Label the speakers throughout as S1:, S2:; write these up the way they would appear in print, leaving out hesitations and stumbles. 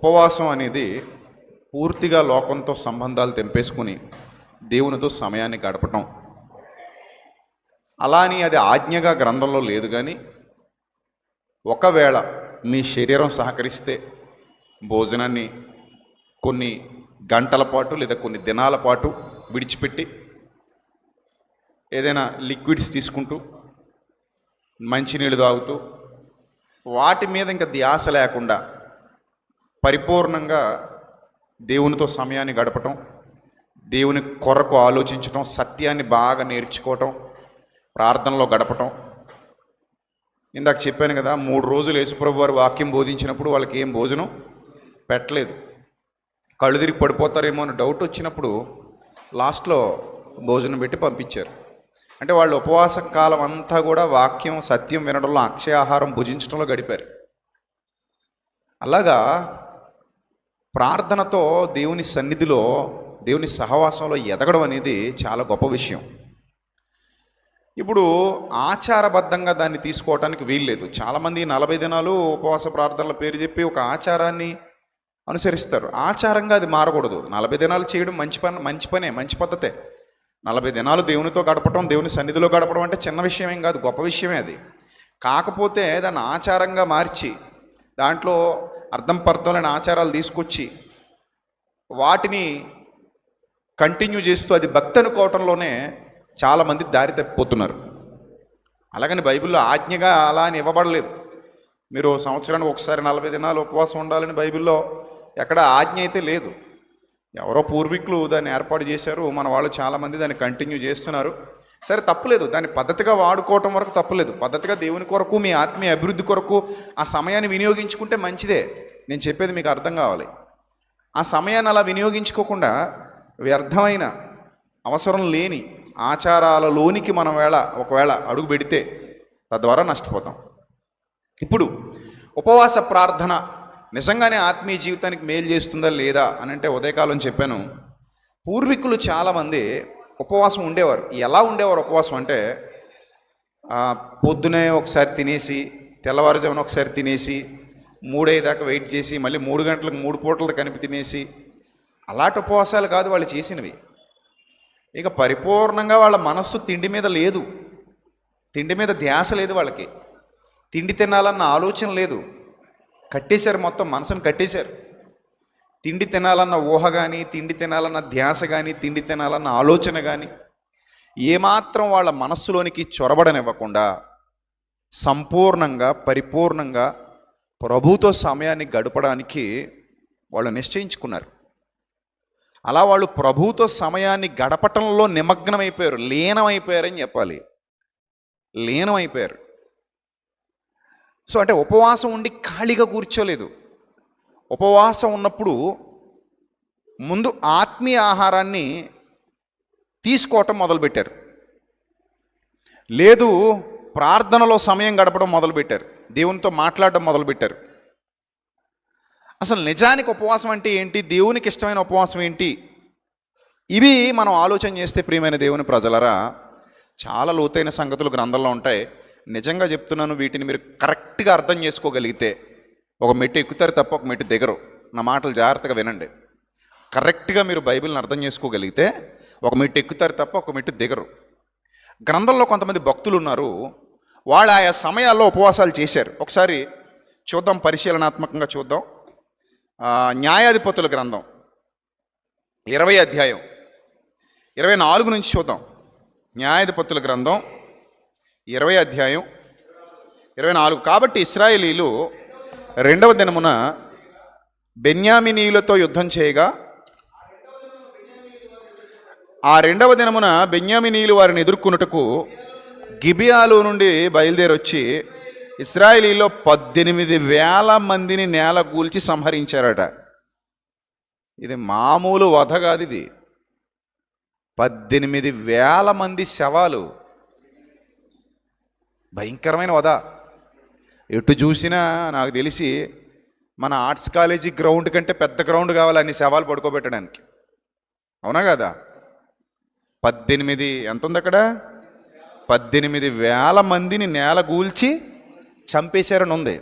S1: ఉపవాసం అనేది పూర్తిగా లోకంతో సంబంధాలు తెంపేసుకుని దేవునితో సమయాన్ని గడపటం. అలా అని అది ఆజ్ఞగా గ్రంథంలో లేదు, కానీ ఒకవేళ మీ శరీరం సహకరిస్తే భోజనాన్ని కొన్ని గంటల పాటు లేదా కొన్ని దినాల పాటు విడిచిపెట్టి ఏదైనా లిక్విడ్స్ తీసుకుంటూ మంచినీళ్ళు తాగుతూ వాటి మీద ఇంకా ధ్యాస లేకుండా పరిపూర్ణంగా దేవునితో సమయాన్ని గడపటం, దేవుని కొరకు ఆలోచించటం, సత్యాన్ని బాగా నేర్చుకోవటం, ప్రార్థనలో గడపటం. ఇందాక చెప్పాను కదా, 3 రోజులు యేసుప్రభు వారు వాక్యం బోధించినప్పుడు వాళ్ళకి ఏం భోజనం పెట్టలేదు. కళ్ళు తిరిగి పడిపోతారేమో అని డౌట్ వచ్చినప్పుడు లాస్ట్లో భోజనం పెట్టి పంపించారు. అంటే వాళ్ళు ఉపవాస కాలం అంతా కూడా వాక్యం సత్యం వినడంలో, అక్షయ ఆహారం భుజించడంలో గడిపారు. అలాగా ప్రార్థనతో దేవుని సన్నిధిలో, దేవుని సహవాసంలో ఎదగడం అనేది చాలా గొప్ప విషయం. ఇప్పుడు ఆచారబద్ధంగా దాన్ని తీసుకోవటానికి వీల్లేదు. చాలామంది 40 దినాలు ఉపవాస ప్రార్థనల పేరు చెప్పి ఒక ఆచారాన్ని అనుసరిస్తారు. ఆచారంగా అది మారకూడదు. 40 దినాలు చేయడం మంచి పద్ధతే. 40 దినాలు దేవునితో గడపడం, దేవుని సన్నిధిలో గడపడం అంటే చిన్న విషయమేం కాదు, గొప్ప విషయమే అది. కాకపోతే దాన్ని ఆచారంగా మార్చి దాంట్లో అర్థం పర్థం లేని ఆచారాలు తీసుకొచ్చి వాటిని కంటిన్యూ చేస్తూ అది భక్తి అనుకోవటంలోనే చాలామంది దారి తప్పిపోతున్నారు. అలాగని బైబిల్లో ఆజ్ఞగా అలా అని ఇవ్వబడలేదు. మీరు సంవత్సరానికి ఒకసారి 40 దినాలు ఉపవాసం ఉండాలని బైబిల్లో ఎక్కడ ఆజ్ఞ అయితే లేదు. ఎవరో పూర్వీకులు దాన్ని ఏర్పాటు చేశారు, మన వాళ్ళు చాలామంది దాన్ని కంటిన్యూ చేస్తున్నారు. సరే, తప్పులేదు, దాన్ని పద్ధతిగా వాడుకోవటం వరకు తప్పులేదు. పద్ధతిగా దేవుని కొరకు, మీ ఆత్మీయ అభివృద్ధి కొరకు ఆ సమయాన్ని వినియోగించుకుంటే మంచిదే. నేను చెప్పేది మీకు అర్థం కావాలి. ఆ సమయాన్ని అలా వినియోగించుకోకుండా వ్యర్థమైన, అవసరం లేని ఆచారాలలోనికి మనం ఒకవేళ అడుగు పెడితే తద్వారా నష్టపోతాం. ఇప్పుడు ఉపవాస ప్రార్థన నిజంగానే ఆత్మీయ జీవితానికి మేలు చేస్తుందా లేదా అని అంటే, ఉదయకాలం చెప్పాను, పూర్వీకులు చాలామంది ఉపవాసం ఉండేవారు. ఎలా ఉండేవారు ఉపవాసం అంటే, పొద్దునే ఒకసారి తినేసి, తెల్లవారుజామున ఒకసారి తినేసి, 3-5 దాకా వెయిట్ చేసి, మళ్ళీ 3 గంటలకు 3 పూటలు కలిపి తినేసి, అలాంటి ఉపవాసాలు కాదు వాళ్ళు చేసినవి. ఇక పరిపూర్ణంగా వాళ్ళ మనస్సు తిండి మీద లేదు, తిండి మీద ధ్యాస లేదు, వాళ్ళకి తిండి తినాలన్న ఆలోచన లేదు. కట్టేశారు, మొత్తం మనసును కట్టేశారు. తిండి తినాలన్న ఊహ కానీ, తిండి తినాలన్న ధ్యాస కానీ, తిండి తినాలన్న ఆలోచన కానీ ఏమాత్రం వాళ్ళ మనస్సులోనికి చొరబడనివ్వకుండా సంపూర్ణంగా, పరిపూర్ణంగా ప్రభుతో సమయాన్ని గడపడానికి వాళ్ళు నిశ్చయించుకున్నారు. అలా వాళ్ళు ప్రభుతో సమయాన్ని గడపటంలో నిమగ్నమైపోయారు, లీనమైపోయారని చెప్పాలి. లీనమైపోయారు. సో అంటే ఉపవాసం ఉండి ఖాళీగా కూర్చోలేదు. ఉపవాసం ఉన్నప్పుడు ముందు ఆత్మీయ ఆహారాన్ని తీసుకోవటం మొదలుపెట్టారు. లేదు, ప్రార్థనలో సమయం గడపడం మొదలుపెట్టారు, దేవునితో మాట్లాడడం మొదలుపెట్టారు. అసలు నిజానికి ఉపవాసం అంటే ఏంటి, దేవునికి ఇష్టమైన ఉపవాసం ఏంటి, ఇవి మనం ఆలోచన చేస్తే ప్రియమైన దేవుని ప్రజలరా, చాలా లోతైన సంగతులు గ్రంథంలో ఉంటాయి. నిజంగా చెప్తున్నాను, వీటిని మీరు కరెక్ట్గా అర్థం చేసుకోగలిగితే ఒక మెట్టు ఎక్కుతారు తప్ప ఒక మెట్టు దిగరు. నా మాటలు జాగ్రత్తగా వినండి. కరెక్ట్గా మీరు బైబిల్ని అర్థం చేసుకోగలిగితే ఒక మెట్టు ఎక్కుతారు తప్ప ఒక మెట్టు దిగరు. గ్రంథంలో కొంతమంది భక్తులు ఉన్నారు, వాళ్ళు ఆయా సమయాల్లో ఉపవాసాలు చేశారు. ఒకసారి చూద్దాం, పరిశీలనాత్మకంగా చూద్దాం. న్యాయాధిపతుల గ్రంథం 20వ అధ్యాయం 24 నుంచి చూద్దాం. న్యాయాధిపతుల గ్రంథం 20వ అధ్యాయం 24. కాబట్టి ఇశ్రాయేలీలు 2వ దినమున బెన్యామీనీయులతో యుద్ధం చేయగా, ఆ 2వ దినమున బెన్యామీనీయులు వారిని ఎదుర్కొనుటకు గిబియాలో నుండి బయలుదేరి వచ్చి ఇశ్రాయేలీలో 18,000 మందిని నేల కూల్చి సంహరించారట. ఇది మామూలు వధ కాదు, ఇది 18,000 మంది శవాలు. భయంకరమైన వధ. ఎటు చూసినా నాకు తెలిసి మన ఆర్ట్స్ కాలేజీ గ్రౌండ్ కంటే పెద్ద గ్రౌండ్ కావాలి అన్ని శవాలు పడుకోబెట్టడానికి. అవునా కదా? 18 ఎంత ఉంది అక్కడ? 18,000 మందిని నేల కూల్చి చంపేశారని ఉంది.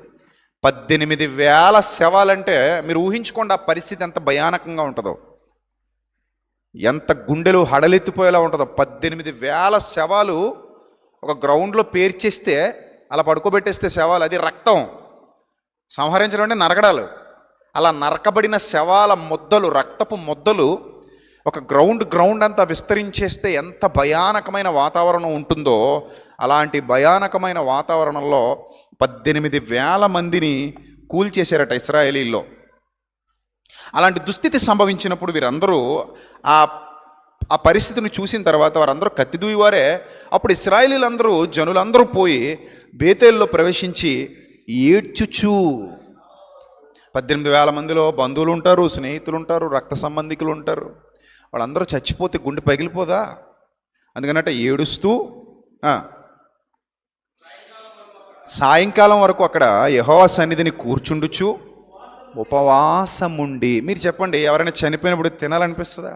S1: 18,000 శవాలంటే మీరు ఊహించుకోండి ఆ పరిస్థితి ఎంత భయానకంగా ఉంటుందో, ఎంత గుండెలు హడలెత్తిపోయేలా ఉంటుందో. 18,000 శవాలు ఒక గ్రౌండ్లో పేర్చేస్తే, అలా పడుకోబెట్టేస్తే శవాలు, అది రక్తం సంహరించడం అంటే నరకడాలు. అలా నరకబడిన శవాల ముద్దలు, రక్తపు ముద్దలు ఒక గ్రౌండ్ అంతా విస్తరించేస్తే ఎంత భయానకమైన వాతావరణం ఉంటుందో, అలాంటి భయానకమైన వాతావరణంలో 18,000 మందిని కూల్చేశారట ఇశ్రాయేలీల్లో. అలాంటి దుస్థితి సంభవించినప్పుడు వీరందరూ ఆ పరిస్థితిని చూసిన తర్వాత వారందరూ కత్తిదూయివారే. అప్పుడు ఇశ్రాయేలీలందరూ, జనులందరూ పోయి బేతేల్లో ప్రవేశించి ఏడ్చుచూ, 18,000 మందిలో బంధువులు ఉంటారు, స్నేహితులు ఉంటారు, రక్త సంబంధికులు ఉంటారు, వాళ్ళందరూ చచ్చిపోతే గుండె పగిలిపోదా? అందుకనట ఏడుస్తూ సాయంకాలం వరకు అక్కడ యెహోవా సన్నిధిని కూర్చుండుచు ఉపవాసముండి. మీరు చెప్పండి, ఎవరైనా చనిపోయినప్పుడు తినాలనిపిస్తుందా?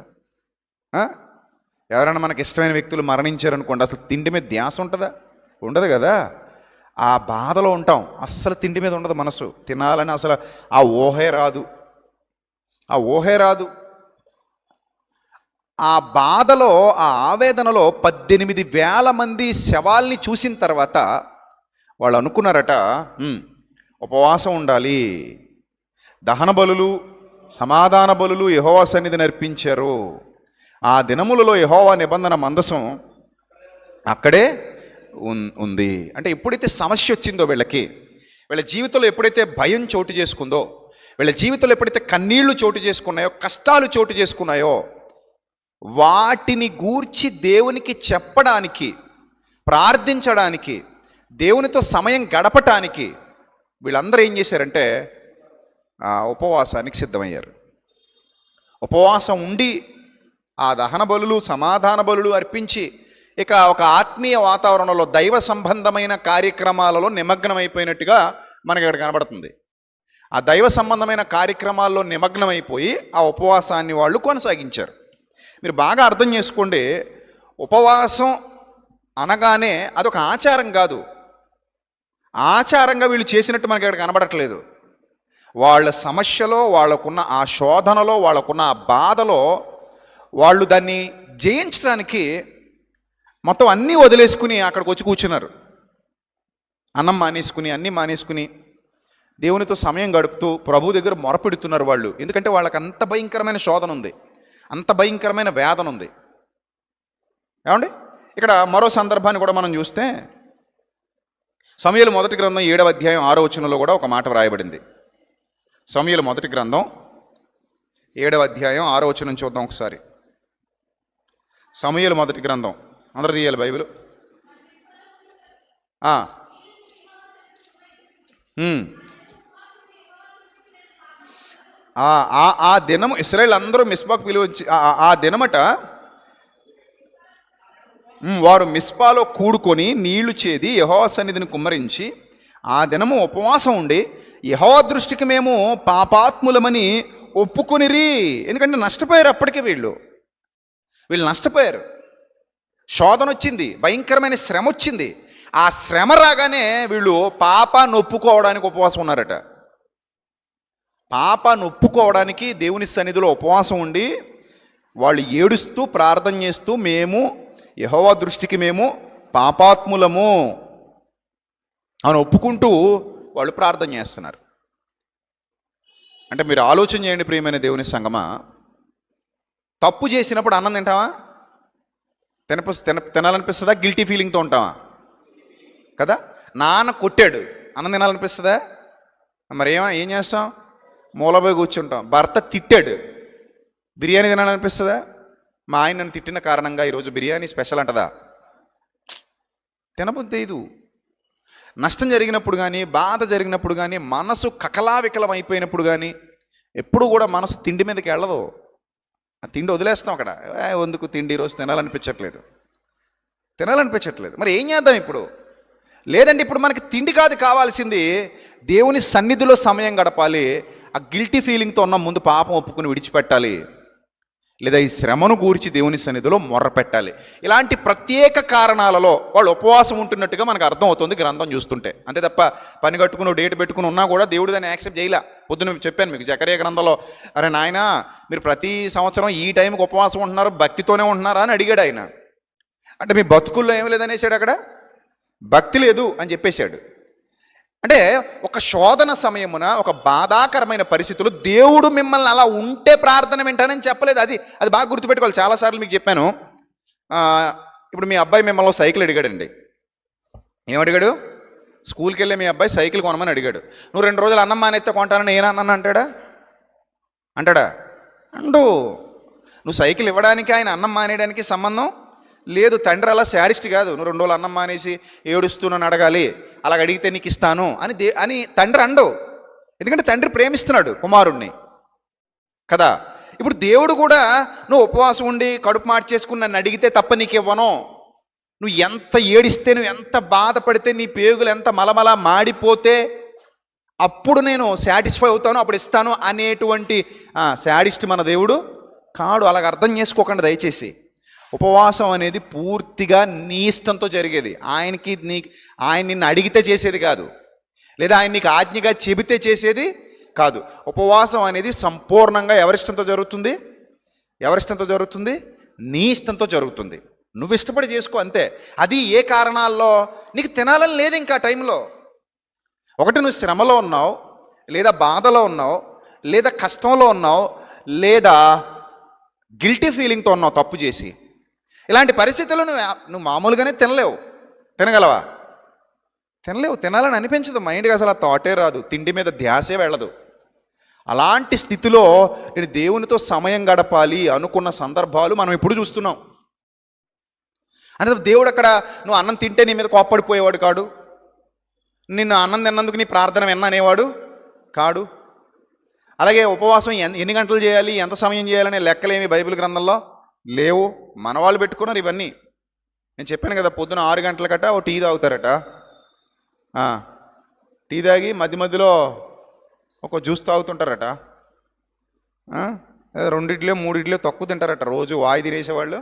S1: ఎవరైనా మనకి ఇష్టమైన వ్యక్తులు మరణించారనుకోండి, అసలు తిండి మీద ధ్యాస ఉంటుందా? ఉండదు కదా. ఆ బాధలో ఉంటాం, అస్సలు తిండి మీద ఉండదు మనసు. తినాలని అసలు ఆ ఊహే రాదు. ఆ బాధలో, ఆ ఆవేదనలో 18,000 మంది శవాల్ని చూసిన తర్వాత వాళ్ళు అనుకున్నారట, ఉపవాసం ఉండాలి, దహన బలులు, సమాధాన బలులు యెహోవా సన్నిధిని అర్పించారు. ఆ దినములలో యెహోవా నిబంధన మందసం అక్కడే ఉంది. అంటే ఎప్పుడైతే సమస్య వచ్చిందో వీళ్ళ జీవితంలో ఎప్పుడైతే భయం చోటు చేసుకుందో, వీళ్ళ జీవితంలో ఎప్పుడైతే కన్నీళ్లు చోటు చేసుకున్నాయో, కష్టాలు చోటు చేసుకున్నాయో, వాటిని గూర్చి దేవునికి చెప్పడానికి, ప్రార్థించడానికి, దేవునితో సమయం గడపటానికి వీళ్ళందరూ ఏం చేశారంటే ఉపవాసానికి సిద్ధమయ్యారు. ఉపవాసం ఉండి ఆ దహన బలులు, సమాధాన బలులు అర్పించి ఇక ఒక ఆత్మీయ వాతావరణంలో దైవ సంబంధమైన కార్యక్రమాలలో నిమగ్నమైపోయినట్టుగా మనకి ఇక్కడ కనబడుతుంది. ఆ దైవ సంబంధమైన కార్యక్రమాల్లో నిమగ్నమైపోయి ఆ ఉపవాసాన్ని వాళ్ళు కొనసాగించారు. మీరు బాగా అర్థం చేసుకోండి, ఉపవాసం అనగానే అదొక ఆచారం కాదు. ఆచారంగా వీళ్ళు చేసినట్టు మనకి ఇక్కడ కనబడట్లేదు. వాళ్ళ సమస్యలో, వాళ్ళకున్న ఆ శోధనలో, వాళ్ళకున్న ఆ బాధలో వాళ్ళు దాన్ని జయించడానికి మొత్తం అన్నీ వదిలేసుకుని అక్కడికి వచ్చి కూర్చున్నారు. అన్నం మానేసుకుని, అన్నీ మానేసుకుని దేవునితో సమయం గడుపుతూ ప్రభు దగ్గర మొరపెడుతున్నారు వాళ్ళు. ఎందుకంటే వాళ్ళకి అంత భయంకరమైన శోధన ఉంది, అంత భయంకరమైన వేదన ఉంది. ఏమండి, ఇక్కడ మరో సందర్భాన్ని కూడా మనం చూస్తే సమూయేలు మొదటి గ్రంథం 7వ అధ్యాయం 6వ వచనంలో కూడా ఒక మాట వ్రాయబడింది. సమూయేలు మొదటి గ్రంథం 7వ అధ్యాయం 6వ వచనం చూద్దాం ఒకసారి. సమూయేలు మొదటి గ్రంథం, అందరూ తీయాలి బైబిల్. ఆ దినము ఇశ్రాయేలు అందరూ మిస్పాకు పిలువచ్చి ఆ దినమట వారు మిస్పాలో కూడుకొని నీళ్లు చేది యెహోవా సన్నిధిని కుమ్మరించి ఆ దినము ఉపవాసం ఉండి యెహోవా దృష్టికి మేము పాపాత్ములమని ఒప్పుకొనిరి. ఎందుకంటే నష్టపోయారు, అప్పటికే వీళ్ళు నష్టపోయారు. శోధన వచ్చింది, భయంకరమైన శ్రమ వచ్చింది. ఆ శ్రమ రాగానే వీళ్ళు పాపాన్ని ఒప్పుకోవడానికి ఉపవాసం ఉన్నారట. పాపాన్ని ఒప్పుకోవడానికి దేవుని సన్నిధిలో ఉపవాసం ఉండి వాళ్ళు ఏడుస్తూ ప్రార్థన చేస్తూ మేము యెహోవా దృష్టికి మేము పాపాత్ములము అని ఒప్పుకుంటూ వాళ్ళు ప్రార్థన చేస్తున్నారు. అంటే మీరు ఆలోచన చేయండి ప్రియమైన దేవుని సంగమా, తప్పు చేసినప్పుడు అన్నం తింటావా? తినాలనిపిస్తుందా? గిల్టీ ఫీలింగ్తో ఉంటావా కదా? నాన్న కొట్టాడు, అన్నం తినాలనిపిస్తుందా? మరి ఏం చేస్తాం? మూలపోయి కూర్చుంటాం. భర్త తిట్టాడు, బిర్యానీ తినాలనిపిస్తుందా? మా ఆయన నన్ను తిట్టిన కారణంగా ఈరోజు బిర్యానీ స్పెషల్ అంటదా? తినబుద్ధి ఇది. నష్టం జరిగినప్పుడు కానీ, బాధ జరిగినప్పుడు కానీ, మనసు కకలావికలం అయిపోయినప్పుడు కానీ ఎప్పుడు కూడా మనసు తిండి మీదకి వెళ్ళదు. ఆ తిండి వదిలేస్తాం అక్కడ. ఎందుకు తిండి ఈరోజు తినాలనిపించట్లేదు. మరి ఏం చేద్దాం ఇప్పుడు? లేదండి, ఇప్పుడు మనకి తిండి కాదు కావాల్సింది, దేవుని సన్నిధిలో సమయం గడపాలి. ఆ గిల్టీ ఫీలింగ్తో ఉన్న ముందు పాపం ఒప్పుకుని విడిచిపెట్టాలి. లేదా ఈ శ్రమను గూర్చి దేవుని సన్నిధిలో మొర్ర పెట్టాలి. ఇలాంటి ప్రత్యేక కారణాలలో వాళ్ళు ఉపవాసం ఉంటున్నట్టుగా మనకు అర్థమవుతుంది గ్రంథం చూస్తుంటే. అంతే తప్ప పని కట్టుకుని డేట్ పెట్టుకుని ఉన్నా కూడా దేవుడు దాన్ని యాక్సెప్ట్ చేయలే. పొద్దున చెప్పాను మీకు జకరియా గ్రంథంలో, అరే నాయన మీరు ప్రతి సంవత్సరం ఈ టైంకి ఉపవాసం ఉంటున్నారు, భక్తితోనే ఉంటున్నారా అని అడిగాడు ఆయన. అంటే మీ బతుకుల్లో ఏం లేదనేసాడు, అక్కడ భక్తి లేదు అని చెప్పేశాడు. అంటే ఒక శోధన సమయమున, ఒక బాధాకరమైన పరిస్థితులు దేవుడు మిమ్మల్ని అలా ఉంటే ప్రార్థన వింటానని చెప్పలేదు. అది బాగా గుర్తుపెట్టుకోవాలి. చాలాసార్లు మీకు చెప్పాను. ఇప్పుడు మీ అబ్బాయి మిమ్మల్ని సైకిల్ అడిగాడండి. ఏమడిగాడు? స్కూల్కి వెళ్ళే మీ అబ్బాయి సైకిల్ కొనమని అడిగాడు. నువ్వు 2 రోజులు అన్నం మానేస్తే కొంటానని ఏనన్నా అంటాడా? అండు. నువ్వు సైకిల్ ఇవ్వడానికి ఆయన అన్నం మానేయడానికి సంబంధం లేదు. తండ్రి అలా శాడిస్ట్ కాదు. నువ్వు 2 రోజులు అన్నం మానేసి ఏడుస్తున్నాను అడగాలి, అలాగ అడిగితే నీకు ఇస్తాను అని తండ్రి అండు. ఎందుకంటే తండ్రి ప్రేమిస్తున్నాడు కుమారుణ్ణి కదా. ఇప్పుడు దేవుడు కూడా నువ్వు ఉపవాసం ఉండి కడుపు మార్చేసుకుని నన్ను అడిగితే తప్ప నీకు ఇవ్వను, నువ్వు ఎంత ఏడిస్తే, నువ్వు ఎంత బాధపడితే, నీ పేగులు ఎంత మలమల మాడిపోతే అప్పుడు నేను సాటిస్ఫై అవుతాను, అప్పుడు ఇస్తాను అనేటువంటి శాడిస్ట్ మన దేవుడు కాడు. అలాగ అర్థం చేసుకోకండి దయచేసి. ఉపవాసం అనేది పూర్తిగా నీ ఇష్టంతో జరిగేది. ఆయన నిన్ను అడిగితే చేసేది కాదు, లేదా ఆయన నీకు ఆజ్ఞగా చెబితే చేసేది కాదు. ఉపవాసం అనేది సంపూర్ణంగా ఎవరిష్టంతో జరుగుతుంది? నీ ఇష్టంతో జరుగుతుంది. నువ్వు ఇష్టపడి చేసుకో అంతే. అది ఏ కారణాల్లో నీకు తినాలని లేదు ఇంకా టైంలో. ఒకటి, నువ్వు శ్రమలో ఉన్నావు, లేదా బాధలో ఉన్నావు, లేదా కష్టంలో ఉన్నావు, లేదా గిల్టీ ఫీలింగ్తో ఉన్నావు తప్పు చేసి. ఇలాంటి పరిస్థితుల్లో నువ్వు మామూలుగానే తినగలవా? తినలేవు. తినాలని అనిపించదు, మైండ్కి అసలు ఆ థాటే రాదు, తిండి మీద ధ్యాసే వెళ్ళదు. అలాంటి స్థితిలో నేను దేవునితో సమయం గడపాలి అనుకున్న సందర్భాలు మనం ఇప్పుడు చూస్తున్నాం. అంటే దేవుడు అక్కడ నువ్వు అన్నం తింటే నీ మీద కోప్పడిపోయేవాడు కాడు, నిన్ను అన్నం తిన్నందుకు నీ ప్రార్థన విన్ననేవాడు కాడు. అలాగే ఉపవాసం ఎన్ని గంటలు చేయాలి, ఎంత సమయం చేయాలనే లెక్కలేమి బైబిల్ గ్రంథంలో లేవు. మన వాళ్ళు పెట్టుకున్నారు ఇవన్నీ. నేను చెప్పాను కదా, పొద్దున 6 గంటలకట ఓ టీ తాగుతారట. టీ తాగి మధ్యలో ఒక జ్యూస్ తాగుతుంటారట. 2 ఇడ్లీ 3 ఇడ్లీ తక్కువ తింటారట. రోజు వాయి తినేసేవాళ్ళు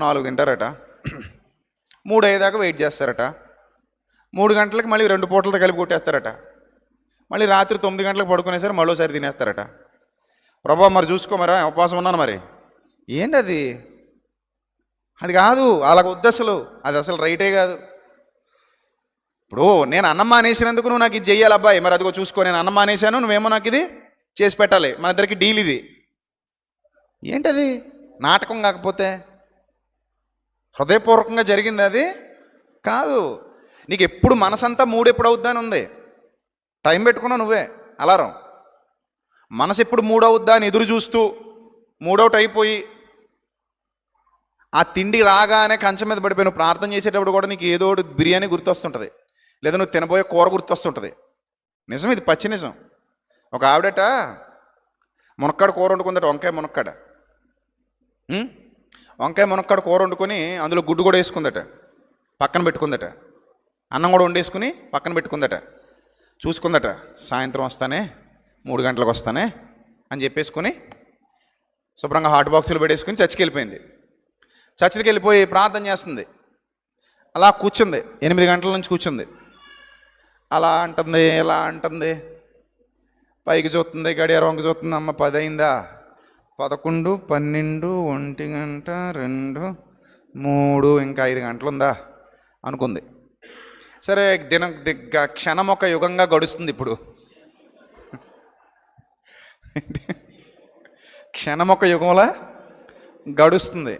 S1: 4 తింటారట. 3 అయ్యేదాకా వెయిట్ చేస్తారట. 3 గంటలకు మళ్ళీ 2 పూటలతో కలిపి కొట్టేస్తారట. మళ్ళీ రాత్రి 9 గంటలకు పడుకునేసరి మరోసారి తినేస్తారట. ప్రభా మరి చూసుకోమరా, ఉపవాసం ఉన్నాను మరి. ఏంటి అది కాదు, అలాగ వద్దు అసలు. అది అసలు రైటే కాదు. ఇప్పుడు నేను అన్నం మానేసినందుకు నువ్వు నాకు ఇది చెయ్యాలి అబ్బాయి, మరి అదిగో చూసుకో, నేను అన్నం మానేశాను, నువ్వేమో నాకు ఇది చేసి పెట్టాలి, మన ఇద్దరికి డీల్ ఇది. ఏంటది? నాటకం కాకపోతే హృదయపూర్వకంగా జరిగింది అది కాదు. నీకు ఎప్పుడు మనసంతా 3 ఎప్పుడు అవుద్దా అని ఉంది. టైం పెట్టుకున్నావు నువ్వే అలారం. మనసు ఎప్పుడు 3 అవుద్దా అని ఎదురు చూస్తూ 3 అవుట్ అయిపోయి ఆ తిండి రాగానే కంచం మీద పడిపోయి నువ్వు ప్రార్థన చేసేటప్పుడు కూడా నీకు ఏదో ఒకటి బిర్యానీ గుర్తొస్తుంటుంది, లేదా నువ్వు తినబోయే కూర గుర్తొస్తుంటుంది. నిజం, ఇది పచ్చి నిజం. ఒక ఆవిడట మునక్కాడ కూర వండుకుందట, వంకాయ మునక్కాడ కూర వండుకొని అందులో గుడ్డు కూడా వేసుకుందట, పక్కన పెట్టుకుందట. అన్నం కూడా వండేసుకుని పక్కన పెట్టుకుందట. చూసుకుందట, సాయంత్రం వస్తానే, 3 గంటలకు వస్తానే అని చెప్పేసుకొని శుభ్రంగా హాట్ బాక్సులు పెట్టేసుకుని చర్చికి వెళ్ళిపోయింది. చర్చికి వెళ్ళిపోయి ప్రార్థన చేస్తుంది. అలా కూర్చుంది, 8 గంటల నుంచి కూర్చుంది. అలా అంటుంది, ఇలా అంటుంది, పైకి చూస్తుంది, గడియారం వంక చూస్తుంది. అమ్మ 10 అయిందా? 11, 12, 1 గంట, 2, 3, ఇంకా 5 గంటలు ఉందా అనుకుంది. సరే, క్షణం ఒక యుగంగా గడుస్తుంది. ఇప్పుడు క్షణం ఒక యుగంలా గడుస్తుంది.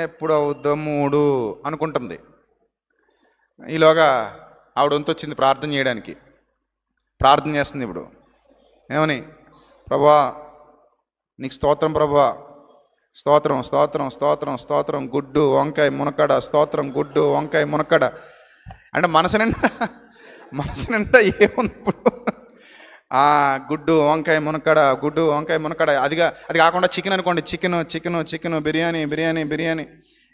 S1: ఎప్పుడు అవుద్దో 3 అనుకుంటుంది. ఈలోగా ఆవిడ వంతు వచ్చింది ప్రార్థన చేయడానికి. ప్రార్థన చేస్తుంది ఇప్పుడు. ఏమని? ప్రభా నీకు స్తోత్రం, ప్రభా స్తోత్రం, స్తోత్రం, స్తోత్రం, స్తోత్రం, గుడ్డు వంకాయ మునక్కాడ, స్తోత్రం, గుడ్డు వంకాయ మునక్కాడ. అంటే మనసు నిండా ఏముంది ఇప్పుడు? గుడ్డు వంకాయ మునక్కాడ, గుడ్డు వంకాయ మునక్కాడ. అది కాకుండా చికెన్ అనుకోండి, చికెను, బిర్యానీ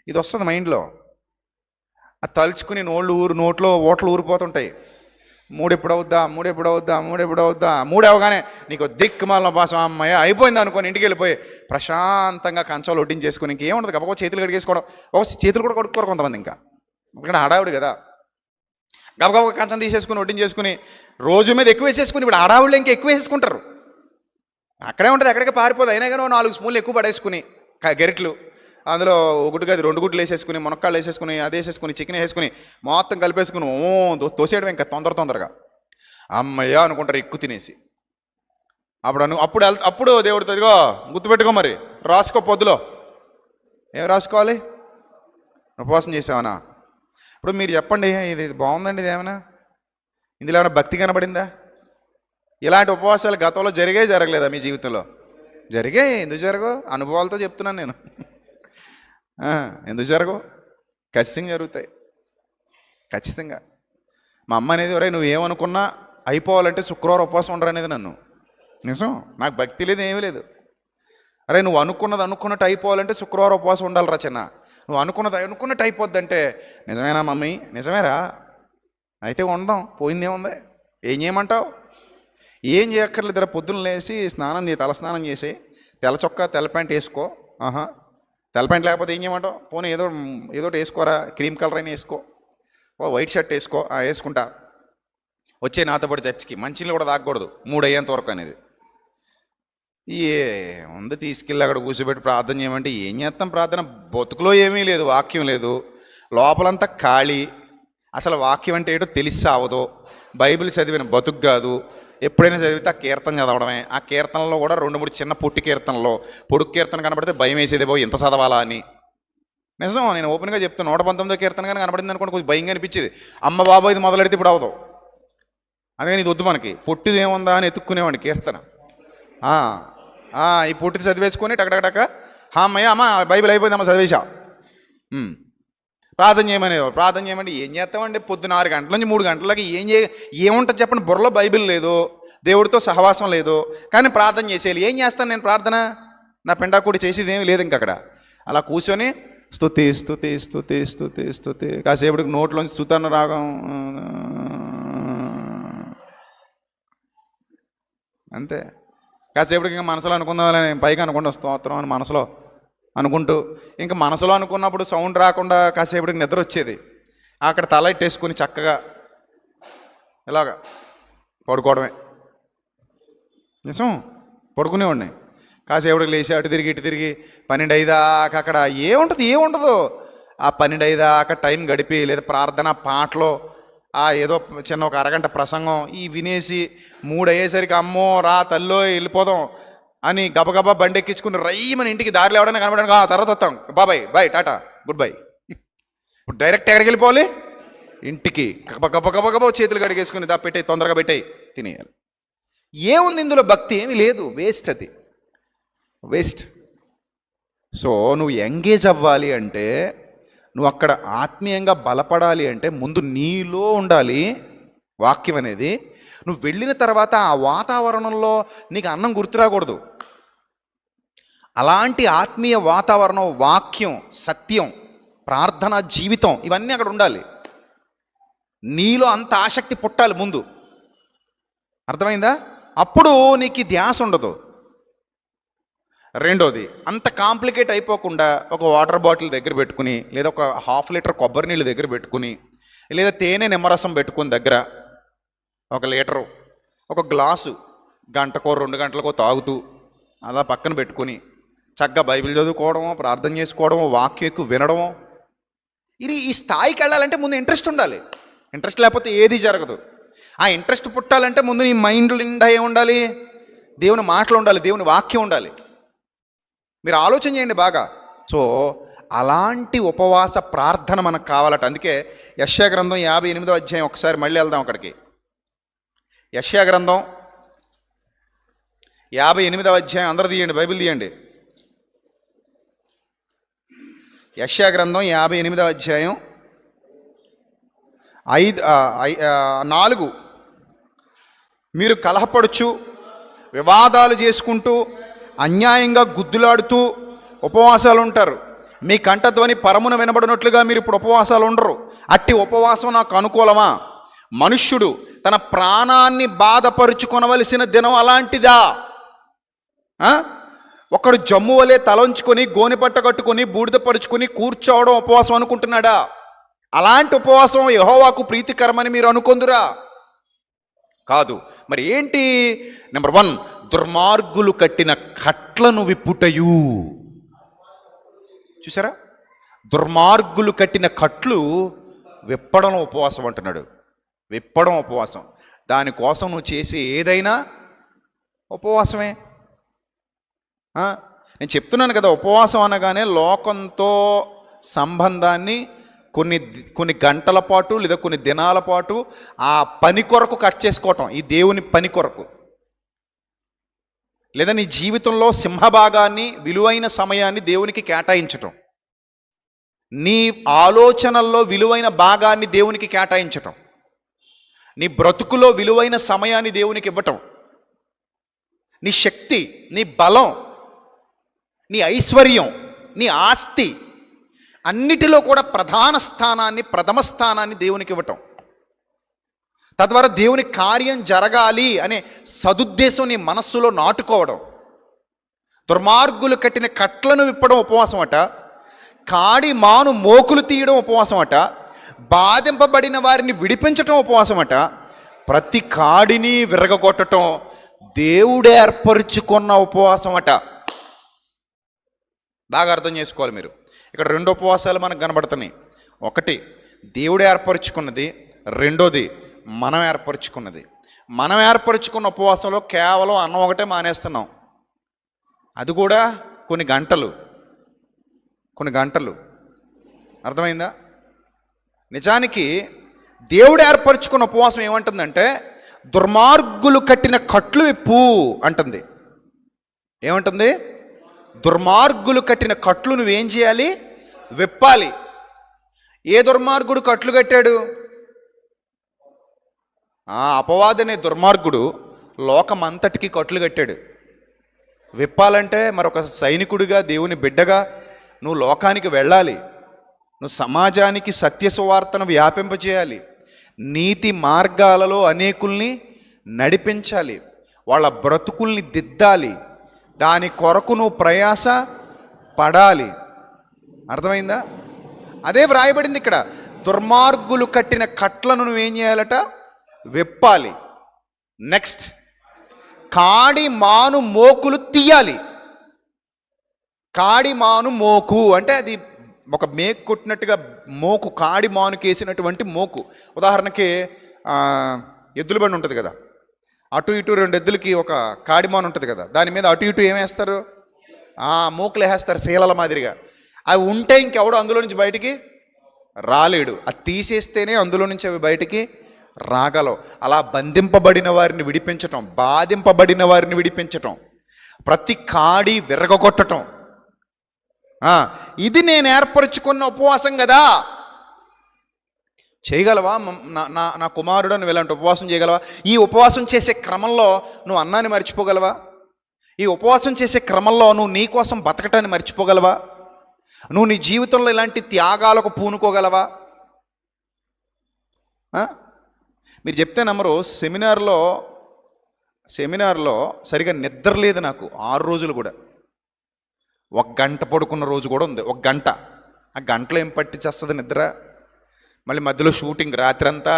S1: ఇది వస్తుంది మైండ్లో. అది తలుచుకుని నోట్లో ఓట్లు ఊరిపోతుంటాయి. మూడు అవగానే నీకు దిక్కుమాలిన ఉపాసం అమ్మాయి అయిపోయింది అనుకోని ఇంటికి వెళ్ళిపోయి ప్రశాంతంగా కంచాలు వడ్డించేసుకుని ఇంకేముండదు గబగబా చేతులు కడిగేసుకోవడం. ఒక చేతులు కూడా కడుక్కోరు కొంతమంది, ఇంకా ఇక్కడ హడావుడి కదా. గబగబా కంచం తీసేసుకుని వడ్డించేసుకుని రోజు మీద ఎక్కువ వేసేసుకుని ఇప్పుడు హడావుళ్ళు ఇంకా ఎక్కువ వేసేసుకుంటారు. అక్కడే ఉంటుంది, ఎక్కడికి పారిపోదు. అయినా కానీ 4 స్పూన్లు ఎక్కువ పడేసుకుని గెరిట్లు అందులో ఒకటి కాదు 2 గుడ్లు వేసేసుకుని మునక్కాళ్ళు వేసేసుకుని అది వేసేసుకుని చికెన్ వేసేసుకుని మొత్తం కలిపేసుకుని తోసేయడం ఇంకా తొందరగా అమ్మయ్య అనుకుంటారు ఎక్కువ తినేసి. అప్పుడు దేవుడితో ఇదిగో గుర్తుపెట్టుకో, మరి రాసుకో పొద్దులో. ఏం రాసుకోవాలి? ఉపవాసం చేసావనా? ఇప్పుడు మీరు చెప్పండి, ఇది బాగుందండి, ఇది ఏమైనా ఇందులో ఏమైనా భక్తి కనబడిందా? ఇలాంటి ఉపవాసాలు గతంలో జరగలేదా మీ జీవితంలో? జరిగాయి. ఎందుకు జరగవు? అనుభవాలతో చెప్తున్నాను నేను. ఎందుకు జరగవు? ఖచ్చితంగా జరుగుతాయి, ఖచ్చితంగా. మా అమ్మ అనేది, ఒరే నువ్వు ఏమనుకున్నా అయిపోవాలంటే శుక్రవారం ఉపవాసం ఉండరు అనేది నన్ను. నిజం, నాకు భక్తి లేదు, ఏమీ లేదు. అరే నువ్వు అనుకున్నట్టు అయిపోవాలంటే శుక్రవారం ఉపవాసం ఉండాలి రచన. నువ్వు అనుకున్నట్టు అయిపోద్దంటే నిజమేనా మమ్మీ? నిజమేరా, అయితే ఉందాం, పోయిందేముంది, ఏం చేయమంటావు? ఏం చేయక్కర్లేదు, పొద్దున్న లేచి తల స్నానం చేసి తెల్ల చొక్కా తెల్ల ప్యాంట్ వేసుకో. తెల్ల ప్యాంట్ లేకపోతే ఏం చేయమంటావు? పోనీ ఏదో వేసుకోరా, క్రీమ్ కలర్ అయినా వేసుకో, వైట్ షర్ట్ వేసుకో. వేసుకుంటా వచ్చే నాతో పాటు చర్చికి. మంచినీళ్ళు కూడా తాగకూడదు 3 అయ్యేంత వరకు అనేది. ఉంది తీసుకెళ్ళి అక్కడ కూర్చోబెట్టి ప్రార్థన చేయమంటే ఏం చేస్తాం? ప్రార్థన బతుకులో ఏమీ లేదు, వాక్యం లేదు, లోపలంతా ఖాళీ. అసలు వాక్యం అంటే ఏంటో తెలిసి సావదు. బైబిల్ చదివిన బతుకు కాదు. ఎప్పుడైనా చదివితే ఆ కీర్తన చదవడమే. ఆ కీర్తనలో కూడా 2-3 చిన్న పొట్టి కీర్తనలో పొడుగు కీర్తన కనబడితే భయం వేసేదే బాబు ఇంత చదవాలా అని. నిజం, నేను ఓపెన్గా చెప్తాను. 119వ కీర్తన కానీ కనబడింది అనుకోండి, కొంచెం భయంగా అనిపించేది. అమ్మ బాబా ఇది మొదలెడితే ఇప్పుడు అవదు, అందుకని ఇది వద్దు మనకి. పొట్టిది ఏముందా అని ఎత్తుక్కునేవాడిని కీర్తన. ఈ పొట్టిది చదివేసుకొని టకటక అమ్మయ్య అమ్మ బైబిల్ అయిపోయిందమ్మ చదివేశా. ప్రార్థన చేయమంటే ఏం చేస్తామండి? పొద్దున 6 గంటల నుంచి 3 గంటలకి ఏముంటుంది చెప్పండి? బుర్రలో బైబిల్ లేదు, దేవుడితో సహవాసం లేదు, కానీ ప్రార్థన చేసేయాలి. ఏం చేస్తాను నేను? ప్రార్థన నా పెండాకుడి చేసేది ఏమీ లేదు. ఇంక అక్కడ అలా కూర్చొని స్తుతి స్తుతి స్తుతి స్తుతి స్తుతి కాసేపటికి నోట్లోంచి స్తుతన్న రాగం అంతే. కాసేపటికి ఇంకా మనసులో అనుకుందామని పైకి అనుకుంటా స్తోత్రం అని మనసులో అనుకుంటూ, ఇంకా మనసులో అనుకున్నప్పుడు సౌండ్ రాకుండా కాసేపటికి నిద్ర వచ్చేది. అక్కడ తల ఇట్టేసుకుని చక్కగా ఇలాగా పడుకోవడమే. నిజం, పడుకునేవాడిని. కాసేపటికి లేచి అటు తిరిగి ఇటు తిరిగి 12 అయ్యేదాకా అక్కడ ఏముండదు. ఆ 12 అయ్యేదాకా టైం గడిపి, లేదా ప్రార్థన పాటలో ఏదో చిన్న ఒక అరగంట ప్రసంగం వినేసి 3 అయ్యేసరికి అమ్మో రా తల్లో వెళ్ళిపోదాం అని గబగబా బండి ఎక్కించుకుని రైమని ఇంటికి దారిలో ఎవడైనా కనబడడానికి తర్వాత వస్తాం, బాయ్ టాటా గుడ్ బై. ఇప్పుడు డైరెక్ట్ ఎక్కడికి వెళ్ళిపోవాలి? ఇంటికి. గబగబా చేతులు కడిగేసుకుని పెట్టాయి, తొందరగా పెట్టాయి, తినేయాలి. ఏముంది ఇందులో? భక్తి ఏమీ లేదు, వేస్ట్. అది వేస్ట్. సో నువ్వు ఎంగేజ్ అవ్వాలి అంటే, నువ్వు అక్కడ ఆత్మీయంగా బలపడాలి అంటే ముందు నీలో ఉండాలి వాక్యం అనేది. నువ్వు వెళ్ళిన తర్వాత ఆ వాతావరణంలో నీకు అన్నం గుర్తురాకూడదు. అలాంటి ఆత్మీయ వాతావరణం, వాక్యం, సత్యం, ప్రార్థన జీవితం ఇవన్నీ అక్కడ ఉండాలి. నీలో అంత ఆసక్తి పుట్టాలి ముందు. అర్థమైందా? అప్పుడు నీకు ధ్యాస ఉండదు. రెండోది, అంత కాంప్లికేట్ అయిపోకుండా ఒక వాటర్ బాటిల్ దగ్గర పెట్టుకుని, లేదా ఒక 1/2 లీటర్ కొబ్బరి నీళ్ళు దగ్గర పెట్టుకుని, లేదా తేనె నిమ్మరసం పెట్టుకుని దగ్గర 1 లీటరు, ఒక గ్లాసు గంటకో 2 గంటలకో తాగుతూ అలా పక్కన పెట్టుకుని చక్కగా బైబిల్ చదువుకోవడమో, ప్రార్థన చేసుకోవడమో, వాక్యం ఎక్కువ వినడమో. ఈ స్థాయికి వెళ్ళాలంటే ముందు ఇంట్రెస్ట్ ఉండాలి. ఇంట్రెస్ట్ లేకపోతే ఏది జరగదు. ఆ ఇంట్రెస్ట్ పుట్టాలంటే ముందు నీ మైండ్ నిండా ఏముండాలి? దేవుని మాటలు ఉండాలి, దేవుని వాక్యం ఉండాలి. మీరు ఆలోచన చేయండి బాగా. సో అలాంటి ఉపవాస ప్రార్థన మనకు కావాలట. అందుకే యెషయా గ్రంథం 58వ అధ్యాయం ఒకసారి మళ్ళీ వెళ్దాం అక్కడికి. యెషయా గ్రంథం 58వ అధ్యాయం, అందరూ తీయండి, బైబిల్ తీయండి. యెషయా గ్రంథం 58వ అధ్యాయం 4. మీరు కలహపడుచు వివాదాలు చేసుకుంటూ అన్యాయంగా గుద్దులాడుతూ ఉపవాసాలు ఉంటారు. మీ కంఠధ్వని పరమున వినబడినట్లుగా మీరు ఇప్పుడు ఉపవాసాలు ఉండరు. అట్టి ఉపవాసం నాకు అనుకూలమా? మనుష్యుడు తన ప్రాణాన్ని బాధపరుచుకొనవలసిన దినం అలాంటిదా? ఒకడు జమ్ము వలె తలంచుకొని గోనెపట్ట కట్టుకొని బూడిద పరుచుకొని కూర్చోవడం ఉపవాసం అనుకుంటున్నాడా? అలాంటి ఉపవాసం యెహోవాకు ప్రీతికరమని మీరు అనుకొందురా? కాదు. మరి ఏంటి? నెంబర్ 1, దుర్మార్గులు కట్టిన కట్లను విప్పుటయు. చూసారా? దుర్మార్గులు కట్టిన కట్లు విప్పడం ఉపవాసం అంటున్నాడు. విప్పడం ఉపవాసం. దానికోసం నువ్వు చేసే ఏదైనా ఉపవాసమే. నేను చెప్తున్నాను కదా, ఉపవాసం అనగానే లోకంతో సంబంధాన్ని కొన్ని గంటల పాటు లేదా కొన్ని దినాల పాటు ఆ పని కొరకు కట్ చేసుకోవటం, ఈ దేవుని పని కొరకు. లేదా నీ జీవితంలో సింహభాగాన్ని, విలువైన సమయాన్ని దేవునికి కేటాయించటం, నీ ఆలోచనల్లో విలువైన భాగాన్ని దేవునికి కేటాయించటం, నీ బ్రతుకులో విలువైన సమయాన్ని దేవునికి ఇవ్వటం, నీ శక్తి, నీ బలం, నీ ఐశ్వర్యం, నీ ఆస్తి అన్నిటిలో కూడా ప్రథమ స్థానాన్ని దేవునికి ఇవ్వటం. తద్వారా దేవుని కార్యం జరగాలి అనే సదుద్దేశం నీ మనస్సులో నాటుకోవడం. దుర్మార్గులు కట్టిన కట్లను విప్పడం ఉపవాసం అట. కాడి మాను మోకులు తీయడం ఉపవాసం అట. బాధింపబడిన వారిని విడిపించటం ఉపవాసం అట. ప్రతి కాడిని విరగొట్టడం దేవుడే ఏర్పరుచుకున్న ఉపవాసం అట. బాగా అర్థం చేసుకోవాలి మీరు. ఇక్కడ 2 ఉపవాసాలు మనకు కనబడుతున్నాయి. ఒకటి దేవుడు ఏర్పరుచుకున్నది, రెండోది మనం ఏర్పరుచుకున్నది. మనం ఏర్పరుచుకున్న ఉపవాసంలో కేవలం అన్నం ఒకటే మానేస్తున్నాం. అది కూడా కొన్ని గంటలు. అర్థమైందా? నిజానికి దేవుడు ఏర్పరుచుకున్న ఉపవాసం ఏమంటుందంటే, దుర్మార్గులు కట్టిన కట్లు విప్పు అంటుంది. ఏమంటుంది? దుర్మార్గులు కట్టిన కట్లు నువ్వేం చేయాలి? విప్పాలి. ఏ దుర్మార్గుడు కట్లు కట్టాడు? అపవాదనే దుర్మార్గుడు లోకమంతటికి కట్లు కట్టాడు. విప్పాలంటే మరొక సైనికుడిగా, దేవుని బిడ్డగా నువ్వు లోకానికి వెళ్ళాలి. నువ్వు సమాజానికి సత్య సువార్తను వ్యాపింపజేయాలి. నీతి మార్గాలలో అనేకుల్ని నడిపించాలి. వాళ్ళ బ్రతుకుల్ని దిద్దాలి. దాని కొరకు నువ్వు ప్రయాస పడాలి. అర్థమైందా? అదే వ్రాయబడింది ఇక్కడ. దుర్మార్గులు కట్టిన కట్లను నువ్వేం చేయాలట? విప్పాలి. నెక్స్ట్, కాడి మాను మోకులు తీయాలి. కాడి మాను మోకు అంటే అది ఒక మేకు కొట్టినట్టుగా మోకు, కాడి మానుకి వేసినటువంటి మోకు. ఉదాహరణకి ఎద్దుల బండి ఉంటుంది కదా, అటు ఇటు 2 ఎద్దులకి ఒక కాడిమాన్ ఉంటుంది కదా, దాని మీద అటు ఇటు ఏమేస్తారు? మూకులు వేస్తారు శీలల మాదిరిగా. అవి ఉంటే ఇంకెవడో అందులో నుంచి బయటికి రాలేడు. అది తీసేస్తేనే అందులో నుంచి అవి బయటికి రాగలవు. అలా బంధింపబడిన వారిని విడిపించటం, బాధింపబడిన వారిని విడిపించటం, ప్రతి కాడి విరగొట్టటం, ఇది నేను ఏర్పరచుకున్న ఉపవాసం కదా. చేయగలవా? నా కుమారుడు నువ్వు ఇలాంటి ఉపవాసం చేయగలవా? ఈ ఉపవాసం చేసే క్రమంలో నువ్వు అన్నాన్ని మర్చిపోగలవా? ఈ ఉపవాసం చేసే క్రమంలో నువ్వు నీ కోసం బతకటాన్ని మర్చిపోగలవా? నువ్వు నీ జీవితంలో ఇలాంటి త్యాగాలకు పూనుకోగలవా? మీరు చెప్తే నమ్మరు. సెమినార్లో సరిగా నిద్ర లేదు నాకు 6 రోజులు కూడా. 1 గంట పడుకున్న రోజు కూడా ఉంది. 1 గంట. ఆ గంటలో ఏం పట్టించేస్తుంది నిద్ర? మళ్ళీ మధ్యలో షూటింగ్, రాత్రంతా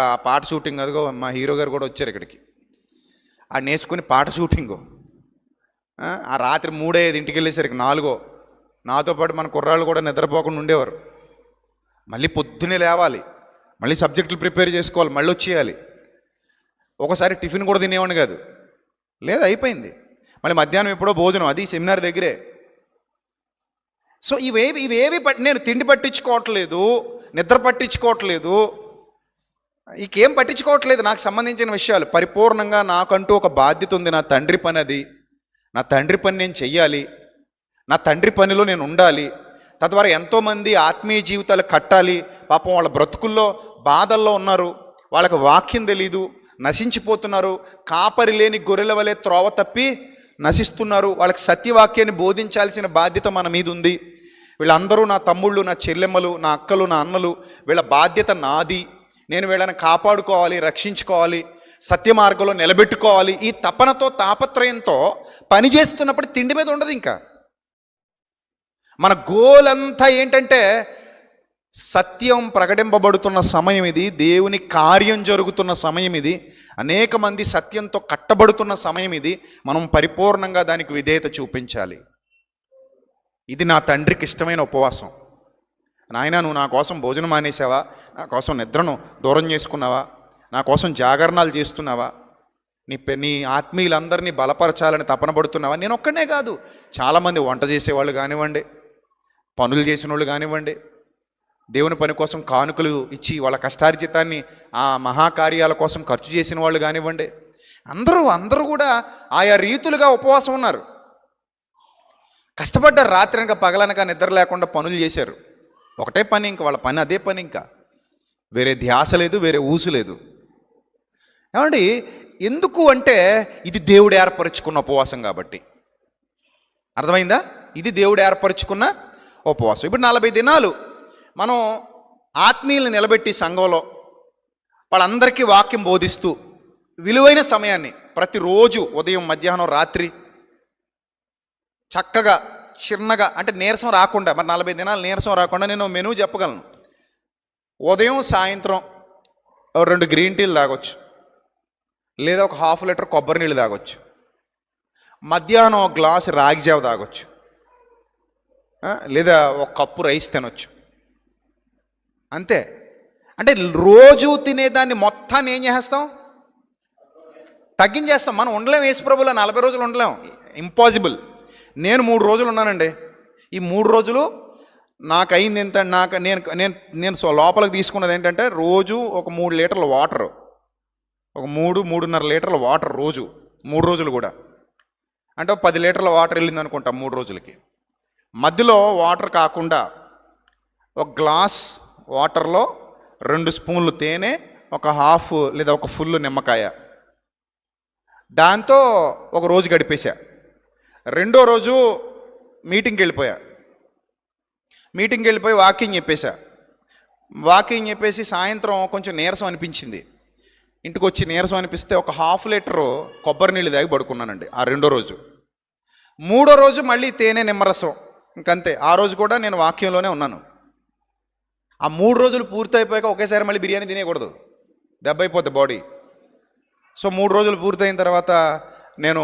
S1: ఆ పాట షూటింగ్. అదిగో మా హీరో గారు కూడా వచ్చారు ఇక్కడికి. ఆ నేసుకుని పాట షూటింగు. ఆ రాత్రి 3-5 ఇంటికి వెళ్ళేసరికి 4. నాతో పాటు మన కుర్రాళ్ళు కూడా నిద్రపోకుండా ఉండేవారు. మళ్ళీ పొద్దున్నే లేవాలి, మళ్ళీ సబ్జెక్టులు ప్రిపేర్ చేసుకోవాలి, మళ్ళీ వచ్చేయాలి. ఒకసారి టిఫిన్ కూడా తినేవాడిని కాదు. లేదు, అయిపోయింది. మళ్ళీ మధ్యాహ్నం ఎప్పుడో భోజనం, అది సెమినార్ దగ్గరే. సో ఇవేవి నేను తిండి పట్టించుకోవట్లేదు, నిద్ర పట్టించుకోవట్లేదు, ఇంకేం పట్టించుకోవట్లేదు. నాకు సంబంధించిన విషయాలు పరిపూర్ణంగా నాకంటూ ఒక బాధ్యత ఉంది. నా తండ్రి పని అది. నా తండ్రి పని నేను చెయ్యాలి. నా తండ్రి పనిలో నేను ఉండాలి. తద్వారా ఎంతోమంది ఆత్మీయ జీవితాలు కట్టాలి. పాపం వాళ్ళ బ్రతుకుల్లో బాధల్లో ఉన్నారు, వాళ్ళకి వాక్యం తెలీదు, నశించిపోతున్నారు. కాపరి లేని గొర్రెల వలె త్రోవ తప్పి నశిస్తున్నారు. వాళ్ళకి సత్యవాక్యాన్ని బోధించాల్సిన బాధ్యత మన మీద ఉంది. వీళ్ళందరూ నా తమ్ముళ్ళు, నా చెల్లెమ్మలు, నా అక్కలు, నా అన్నలు. వీళ్ళ బాధ్యత నాది. నేను వీళ్ళని కాపాడుకోవాలి, రక్షించుకోవాలి, సత్య మార్గంలో నిలబెట్టుకోవాలి, ఈ తపనతో తాపత్రయంతో పనిచేస్తున్నప్పుడు తిండి మీద ఉండదు. ఇంకా మన గోల్ అంతా ఏంటంటే సత్యం ప్రకటింపబడుతున్న సమయం ఇది, దేవుని కార్యం జరుగుతున్న సమయం ఇది, అనేక మంది సత్యంతో కట్టబడుతున్న సమయం ఇది. మనం పరిపూర్ణంగా దానికి విధేయత చూపించాలి. ఇది నా తండ్రికి ఇష్టమైన ఉపవాసం. నాయనా, నువ్వు నా కోసం భోజనం మానేసావా, నా కోసం నిద్రను దూరం చేసుకున్నావా, నా కోసం జాగరణాలు చేస్తున్నావా, నీ ఆత్మీయులందరినీ బలపరచాలని తపన పడుతున్నావా? నేను ఒక్కనే కాదు, చాలామంది వంట చేసేవాళ్ళు కానివ్వండి, పనులు చేసిన వాళ్ళు కానివ్వండి, దేవుని పని కోసం కానుకలు ఇచ్చి వాళ్ళ కష్టార్జితాన్ని ఆ మహాకార్యాల కోసం ఖర్చు చేసిన వాళ్ళు కానివ్వండి, అందరూ కూడా ఆయా రీతులుగా ఉపవాసం ఉన్నారు. కష్టపడ్డారు, రాత్రనక పగలనక నిద్ర లేకుండా పనులు చేశారు. ఒకటే పని, ఇంకా వాళ్ళ పని అదే పని, ఇంకా వేరే ధ్యాస లేదు, వేరే ఊసు లేదు. ఏమండి, ఎందుకు అంటే ఇది దేవుడు ఏర్పరచుకున్న ఉపవాసం కాబట్టి. అర్థమైందా? ఇది దేవుడు ఏర్పరచుకున్న ఉపవాసం. ఇప్పుడు 40 దినాలు మనం ఆత్మీయులను నిలబెట్టి సంఘంలో వాళ్ళందరికీ వాక్యం బోధిస్తూ విలువైన సమయాన్ని ప్రతిరోజు ఉదయం, మధ్యాహ్నం, రాత్రి చక్కగా చిన్నగా, అంటే నీరసం రాకుండా, మరి 40 దినాలు నీరసం రాకుండా నేను మెనూ చెప్పగలను. ఉదయం, సాయంత్రం 2 గ్రీన్ టీలు తాగొచ్చు, లేదా ఒక ½ లీటర్ కొబ్బరి నీళ్ళు తాగొచ్చు, మధ్యాహ్నం ఒక గ్లాసు రాగి జావ తాగొచ్చు, లేదా ఒక కప్పు రైస్ తినొచ్చు. అంతే. అంటే రోజు తినేదాన్ని మొత్తాన్ని ఏం చేస్తాం? తగ్గించేస్తాం. మనం ఉండలేం. యేసుప్రభువులో 40 రోజులు ఉండలేం, ఇంపాసిబుల్. నేను 3 రోజులు ఉన్నానండి. ఈ 3 రోజులు నాకు అయింది ఎంత, నేను లోపలికి తీసుకున్నది ఏంటంటే రోజు ఒక 3 లీటర్ల వాటరు, ఒక 3-3.5 లీటర్ల వాటర్ రోజు, 3 రోజులు కూడా. అంటే 10 లీటర్ల వాటర్ వెళ్ళింది అనుకుంటా 3 రోజులకి. మధ్యలో వాటర్ కాకుండా ఒక గ్లాస్ వాటర్లో 2 స్పూన్లు తేనె, ఒక హాఫ్ లేదా ఒక ఫుల్ నిమ్మకాయ, దాంతో ఒక రోజు గడిపేశా. రెండో రోజు మీటింగ్కి వెళ్ళిపోయి వాకింగ్ చెప్పేసి సాయంత్రం కొంచెం నీరసం అనిపించింది. ఇంటికి వచ్చి నీరసం అనిపిస్తే ఒక ½ లీటరు కొబ్బరి నీళ్ళు తాగి పడుకున్నానండి ఆ రెండో రోజు. మూడో రోజు మళ్ళీ తేనె, నిమ్మరసం, ఇంకంతే. ఆ రోజు కూడా నేను వాక్యంలోనే ఉన్నాను. ఆ 3 రోజులు పూర్తి అయిపోయాక ఒకేసారి మళ్ళీ బిర్యానీ తినేయకూడదు, దెబ్బ అయిపోద్ది బాడీ. సో 3 రోజులు పూర్తయిన తర్వాత నేను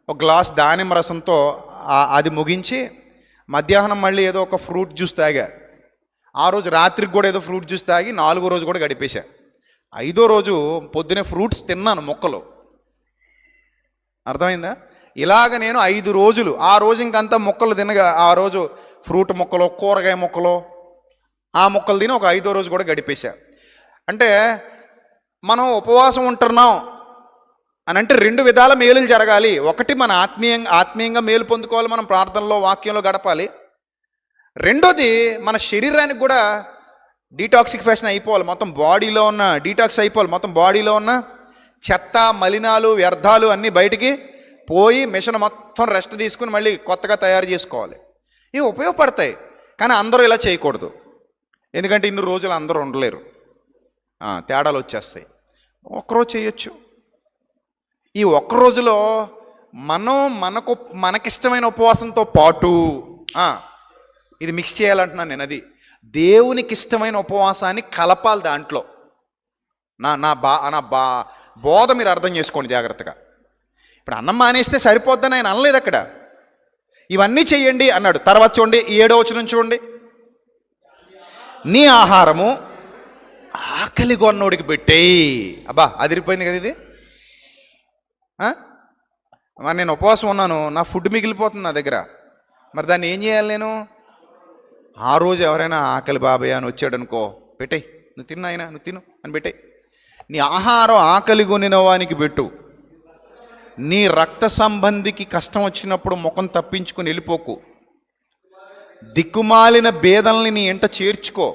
S1: ఒక గ్లాస్ దానిమ్మ రసంతో అది ముగించి మధ్యాహ్నం మళ్ళీ ఏదో ఒక ఫ్రూట్ జ్యూస్ తాగా. ఆ రోజు రాత్రికి కూడా ఏదో ఫ్రూట్ జ్యూస్ తాగి 4వ రోజు కూడా గడిపేశా. 5వ రోజు పొద్దునే ఫ్రూట్స్ తిన్నాను, మొక్కలు. అర్థమైందా? ఇలాగ నేను 5 రోజులు, ఆ రోజు ఇంకంతా మొక్కలు తినగా, ఆ రోజు ఫ్రూట్ మొక్కలు, కూరగాయ మొక్కలు, ఆ మొక్కలు తిని ఒక 5వ రోజు కూడా గడిపేశా. అంటే మనం ఉపవాసం ఉంటున్నాం అని అంటే 2 విధాల మేలులు జరగాలి. ఒకటి, మన ఆత్మీయంగా మేలు పొందుకోవాలి, మనం ప్రార్థనలో, వాక్యంలో గడపాలి. రెండోది, మన శరీరానికి కూడా డీటాక్సిఫికేషన్ అయిపోవాలి, మొత్తం బాడీలో ఉన్న డీటాక్స్ అయిపోవాలి, మొత్తం బాడీలో ఉన్న చెత్త, మలినాలు, వ్యర్థాలు అన్నీ బయటికి పోయి మిషన్ మొత్తం రెస్ట్ తీసుకుని మళ్ళీ కొత్తగా తయారు చేసుకోవాలి. ఇవి ఉపయోగపడతాయి. కానీ అందరూ ఇలా చేయకూడదు, ఎందుకంటే ఇన్ని రోజులు అందరూ ఉండలేరు, తేడాలు వచ్చేస్తాయి. ఒక్కరోజు చేయొచ్చు. ఈ ఒక్క రోజులో మనకిష్టమైన ఉపవాసంతో పాటు ఇది మిక్స్ చేయాలంటున్నాను నేను. అది దేవునికి ఇష్టమైన ఉపవాసాన్ని కలపాలి దాంట్లో. నా బోధ మీరు అర్థం చేసుకోండి జాగ్రత్తగా. ఇప్పుడు అన్నం మానేస్తే సరిపోద్దని ఆయన అనలేదు అక్కడ. ఇవన్నీ చెయ్యండి అన్నాడు. తర్వాత చూడండి, 7వ వచనం చూడండి. నీ ఆహారము ఆకలి కొన్నోడికి పెట్టేయి. అబ్బా, అదిరిపోయింది కదా ఇది. మరి నేను ఉపవాసం ఉన్నాను, నా ఫుడ్ మిగిలిపోతుంది నా దగ్గర, మరి దాన్ని ఏం చేయాలి నేను? ఆ రోజు ఎవరైనా ఆకలి బాబాయ్ అని వచ్చాడు అనుకో, పెట్టేయి, నువ్వు తిన్న ఆయన, నువ్వు తిను అని పెట్టేయి. నీ ఆహారం ఆకలి కొనిన వానికి పెట్టు. నీ రక్త సంబంధికి కష్టం వచ్చినప్పుడు ముఖం తప్పించుకొని వెళ్ళిపోకు. దిక్కుమాలిన భేదల్ని నీ ఎంట చేర్చుకో.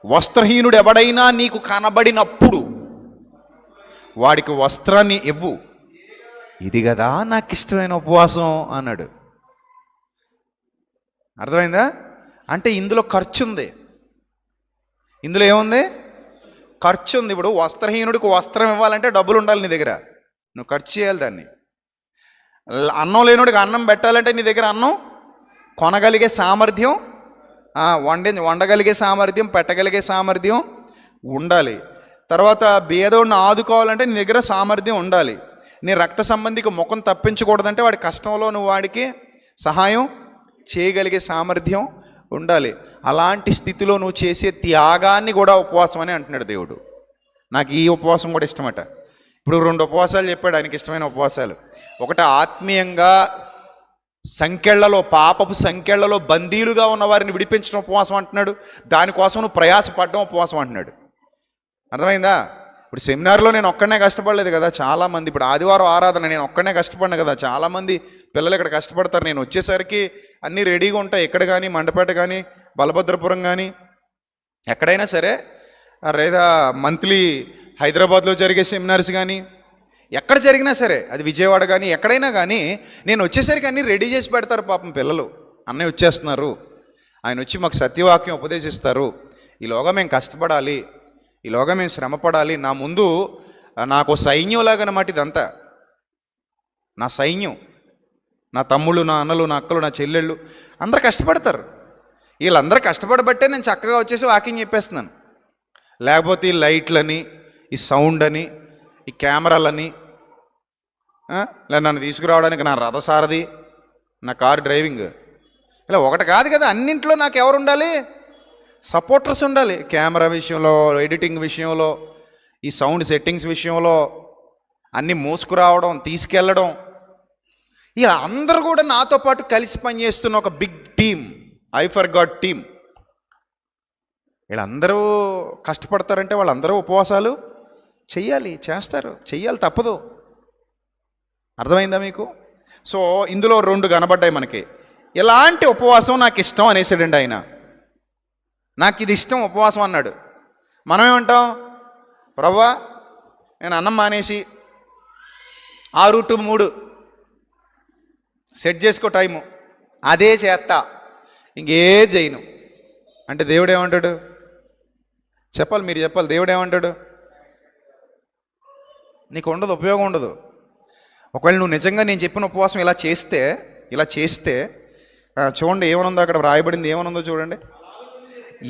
S1: వస్త్రహీనుడు ఎవడైనా నీకు కనబడినప్పుడు వాడికి వస్త్రాన్ని ఇవ్వు. ఇది కదా నాకు ఇష్టమైన ఉపవాసం అన్నాడు. అర్థమైందా? అంటే ఇందులో ఖర్చు ఉంది. ఇందులో ఏముంది? ఖర్చు ఉంది. ఇప్పుడు వస్త్రహీనుడికి వస్త్రం ఇవ్వాలంటే డబ్బులు ఉండాలి నీ దగ్గర, నువ్వు ఖర్చు చేయాలి దాన్ని. అన్నం లేనుడికి అన్నం పెట్టాలంటే నీ దగ్గర అన్నం కొనగలిగే సామర్థ్యం, వండగలిగే సామర్థ్యం, పెట్టగలిగే సామర్థ్యం ఉండాలి. తర్వాత బేదోడిని ఆదుకోవాలంటే నీ దగ్గర సామర్థ్యం ఉండాలి. నీ రక్త సంబంధికి ముఖం తప్పించకూడదంటే వాడి కష్టంలో నువ్వు వాడికి సహాయం చేయగలిగే సామర్థ్యం ఉండాలి. అలాంటి స్థితిలో నువ్వు చేసే త్యాగాన్ని కూడా ఉపవాసం అని అంటున్నాడు దేవుడు. నాకు ఈ ఉపవాసం కూడా ఇష్టమట. ఇప్పుడు 2 ఉపవాసాలు చెప్పాడు ఆయనకి ఇష్టమైన ఉపవాసాలు. ఒకటి ఆత్మీయంగా సంకెళ్లలో, పాపపు సంకెళ్లలో బందీలుగా ఉన్న వారిని విడిపించడం ఉపవాసం అంటున్నాడు. దానికోసం నువ్వు ప్రయాసపడడం ఉపవాసం అంటున్నాడు. అర్థమైందా? ఇప్పుడు సెమినార్లో నేను ఒక్కడనే కష్టపడలేదు కదా, చాలామంది. ఇప్పుడు ఆదివారం ఆరాధన నేను ఒక్కడనే కష్టపడినా కదా, చాలామంది పిల్లలు ఇక్కడ కష్టపడతారు. నేను వచ్చేసరికి అన్నీ రెడీగా ఉంటాయి. ఎక్కడ కానీ, మండపేట కానీ, బలభద్రపురం కానీ, ఎక్కడైనా సరే, లేదా మంత్లీ హైదరాబాద్లో జరిగే సెమినార్స్ కానీ, ఎక్కడ జరిగినా సరే, అది విజయవాడ కానీ ఎక్కడైనా కానీ, నేను వచ్చేసరికి అన్నీ రెడీ చేసి పెడతారు పాపం పిల్లలు. అన్నయ్య వచ్చేస్తున్నారు, ఆయన వచ్చి మాకు సత్యవాక్యం ఉపదేశిస్తారు, ఈలోగా మేము కష్టపడాలి, ఈలోగా మేము శ్రమపడాలి. నా ముందు నాకు సైన్యంలాగనమాట ఇదంతా. నా సైన్యం, నా తమ్ముళ్ళు, నా అన్నలు, నా అక్కలు, నా చెల్లెళ్ళు అందరు కష్టపడతారు. వీళ్ళందరూ కష్టపడబట్టే నేను చక్కగా వచ్చేసి వాకింగ్ చెప్పేస్తున్నాను. లేకపోతే ఈ లైట్లని, ఈ సౌండ్ అని, ఈ కెమెరాలని, ఇలా నన్ను తీసుకురావడానికి నా రథసారథి, నా కారు డ్రైవింగ్, ఇలా ఒకటి కాదు కదా, అన్నింట్లో నాకు ఎవరు ఉండాలి? సపోర్టర్స్ ఉండాలి. కెమెరా విషయంలో, ఎడిటింగ్ విషయంలో, ఈ సౌండ్ సెట్టింగ్స్ విషయంలో అన్నీ మోసుకురావడం, తీసుకెళ్ళడం, ఇలా అందరూ కూడా నాతో పాటు కలిసి పనిచేస్తున్న ఒక big team, I for god team. వీళ్ళందరూ కష్టపడతారంటే వాళ్ళందరూ ఉపవాసాలు చెయ్యాలి, చేస్తారు, చెయ్యాలి, తప్పదు. అర్థమైందా మీకు? సో ఇందులో 2 కనబడ్డాయి మనకి. ఇలాంటి ఉపవాసం నాకు ఇష్టం అనేసాడండి ఆయన. నాకు ఇది ఇష్టం ఉపవాసం అన్నాడు. మనం ఏమంటాం? ప్రభువా నేను అన్నం మానేసి 6 to 3 సెట్ చేసుకో టైము, అదే చేస్తా, ఇంకే చేయను అంటే దేవుడు ఏమంటాడు? చెప్పాలి, మీరు చెప్పాలి. దేవుడు ఏమంటాడు? నీకు ఉండదు, ఉపయోగం ఉండదు. ఒకవేళ నువ్వు నిజంగా నేను చెప్పిన ఉపవాసం ఇలా చేస్తే చూడండి ఏమనుందో అక్కడ వ్రాయబడింది, ఏమనుందో చూడండి.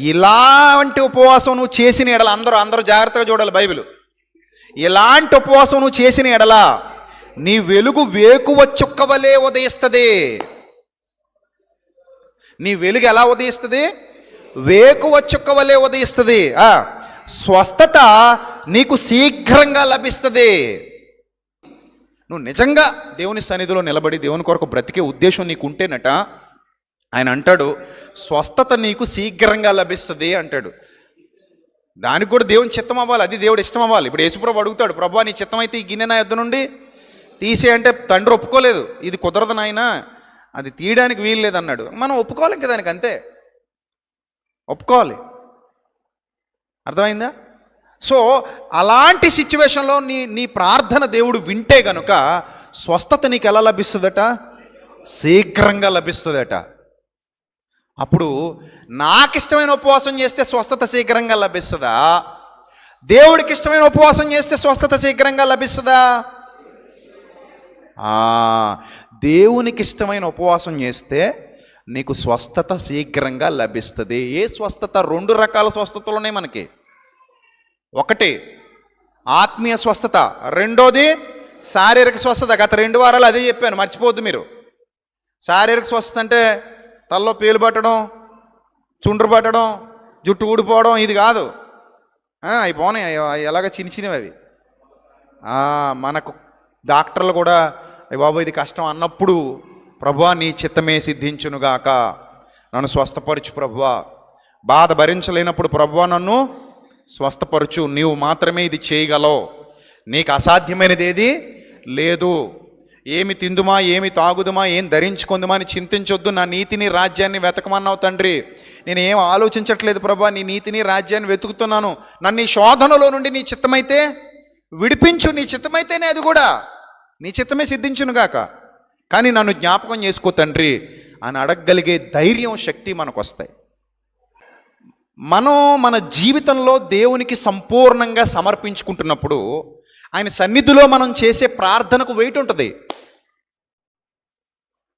S1: ఇలాంటి ఉపవాసం నువ్వు చేసిన ఎడల, అందరూ జాగ్రత్తగా చూడాలి బైబిల్. ఇలాంటి ఉపవాసం నువ్వు చేసిన ఎడల నీ వెలుగు వేకువ చుక్క వలె ఉదయిస్తుంది. నీ వెలుగు ఎలా ఉదయిస్తుంది? వేకువ చుక్క వలె ఉదయిస్తుంది. స్వస్థత నీకు శీఘ్రంగా లభిస్తుంది. నువ్వు నిజంగా దేవుని సన్నిధిలో నిలబడి దేవుని కొరకు బ్రతికే ఉద్దేశం నీకు ఉంటేనట ఆయన అంటాడు స్వస్థత నీకు శీఘ్రంగా లభిస్తుంది అంటాడు. దానికి కూడా దేవుని చిత్తం అవ్వాలి, అది దేవుడు ఇష్టం అవ్వాలి. ఇప్పుడు యేసుప్రభు అడుగుతాడు, ప్రభువా నీ చిత్తం అయితే ఈ గిన్నె నా యొద్ద నుండి తీసే అంటే తండ్రి ఒప్పుకోలేదు. ఇది కుదరదు నాయనా, అది తీయడానికి వీలు లేదన్నాడు. మనం ఒప్పుకోవాలి ఇంకా దానికి, అంతే, ఒప్పుకోవాలి. అర్థమైందా? సో అలాంటి సిచ్యువేషన్లో నీ ప్రార్థన దేవుడు వింటే గనుక స్వస్థత నీకు ఎలా లభిస్తుందట? శీఘ్రంగా లభిస్తుందట. అప్పుడు నాకు ఇష్టమైన ఉపవాసం చేస్తే స్వస్థత శీఘ్రంగా లభిస్తుందా? దేవుడికి ఇష్టమైన ఉపవాసం చేస్తే స్వస్థత శీఘ్రంగా లభిస్తుందా? దేవునికి ఇష్టమైన ఉపవాసం చేస్తే నీకు స్వస్థత శీఘ్రంగా లభిస్తుంది. ఏ స్వస్థత? 2 రకాల స్వస్థతలు ఉన్నాయి మనకి. ఒకటి ఆత్మీయ స్వస్థత, రెండోది శారీరక స్వస్థత. గత 2 వారాలు అదే చెప్పాను, మర్చిపోవద్దు మీరు. శారీరక స్వస్థత అంటే తలలో పేలు పట్టడం, చుండ్రు పట్టడం, జుట్టు ఊడిపోవడం, ఇది కాదు. అవి పోనాయి, ఎలాగ చిన్నవి అవి. మనకు డాక్టర్లు కూడా బాబు ఇది కష్టం అన్నప్పుడు, ప్రభువా నీ చిత్తమే సిద్ధించునుగాక, నన్ను స్వస్థపరచు ప్రభువా. బాధ భరించలేనప్పుడు ప్రభువా నన్ను స్వస్థపరచు, నీవు మాత్రమే ఇది చేయగలవు, నీకు అసాధ్యమైనది ఏది లేదు. ఏమి తిందుమా, ఏమి తాగుదుమా, ఏం ధరించుకుందుమా అని చింతించొద్దు, నా నీతిని రాజ్యాన్ని వెతకమన్నావు తండ్రి. నేను ఏం ఆలోచించట్లేదు ప్రభువా, నీ నీతిని రాజ్యాన్ని వెతుకుతున్నాను. నన్ను ఈ శోధనలో నుండి నీ చిత్తమైతే విడిపించు, నీ చిత్తమైతేనే అది కూడా నీ చిత్తమే సిద్ధించునుగాక, కానీ నన్ను జ్ఞాపకం చేసుకో తండ్రి అని అడగగలిగే ధైర్యం, శక్తి మనకు వస్తాయి. మనం మన జీవితంలో దేవునికి సంపూర్ణంగా సమర్పించుకుంటున్నప్పుడు ఆయన సన్నిధిలో మనం చేసే ప్రార్థనకు వెయిట్ ఉంటుంది.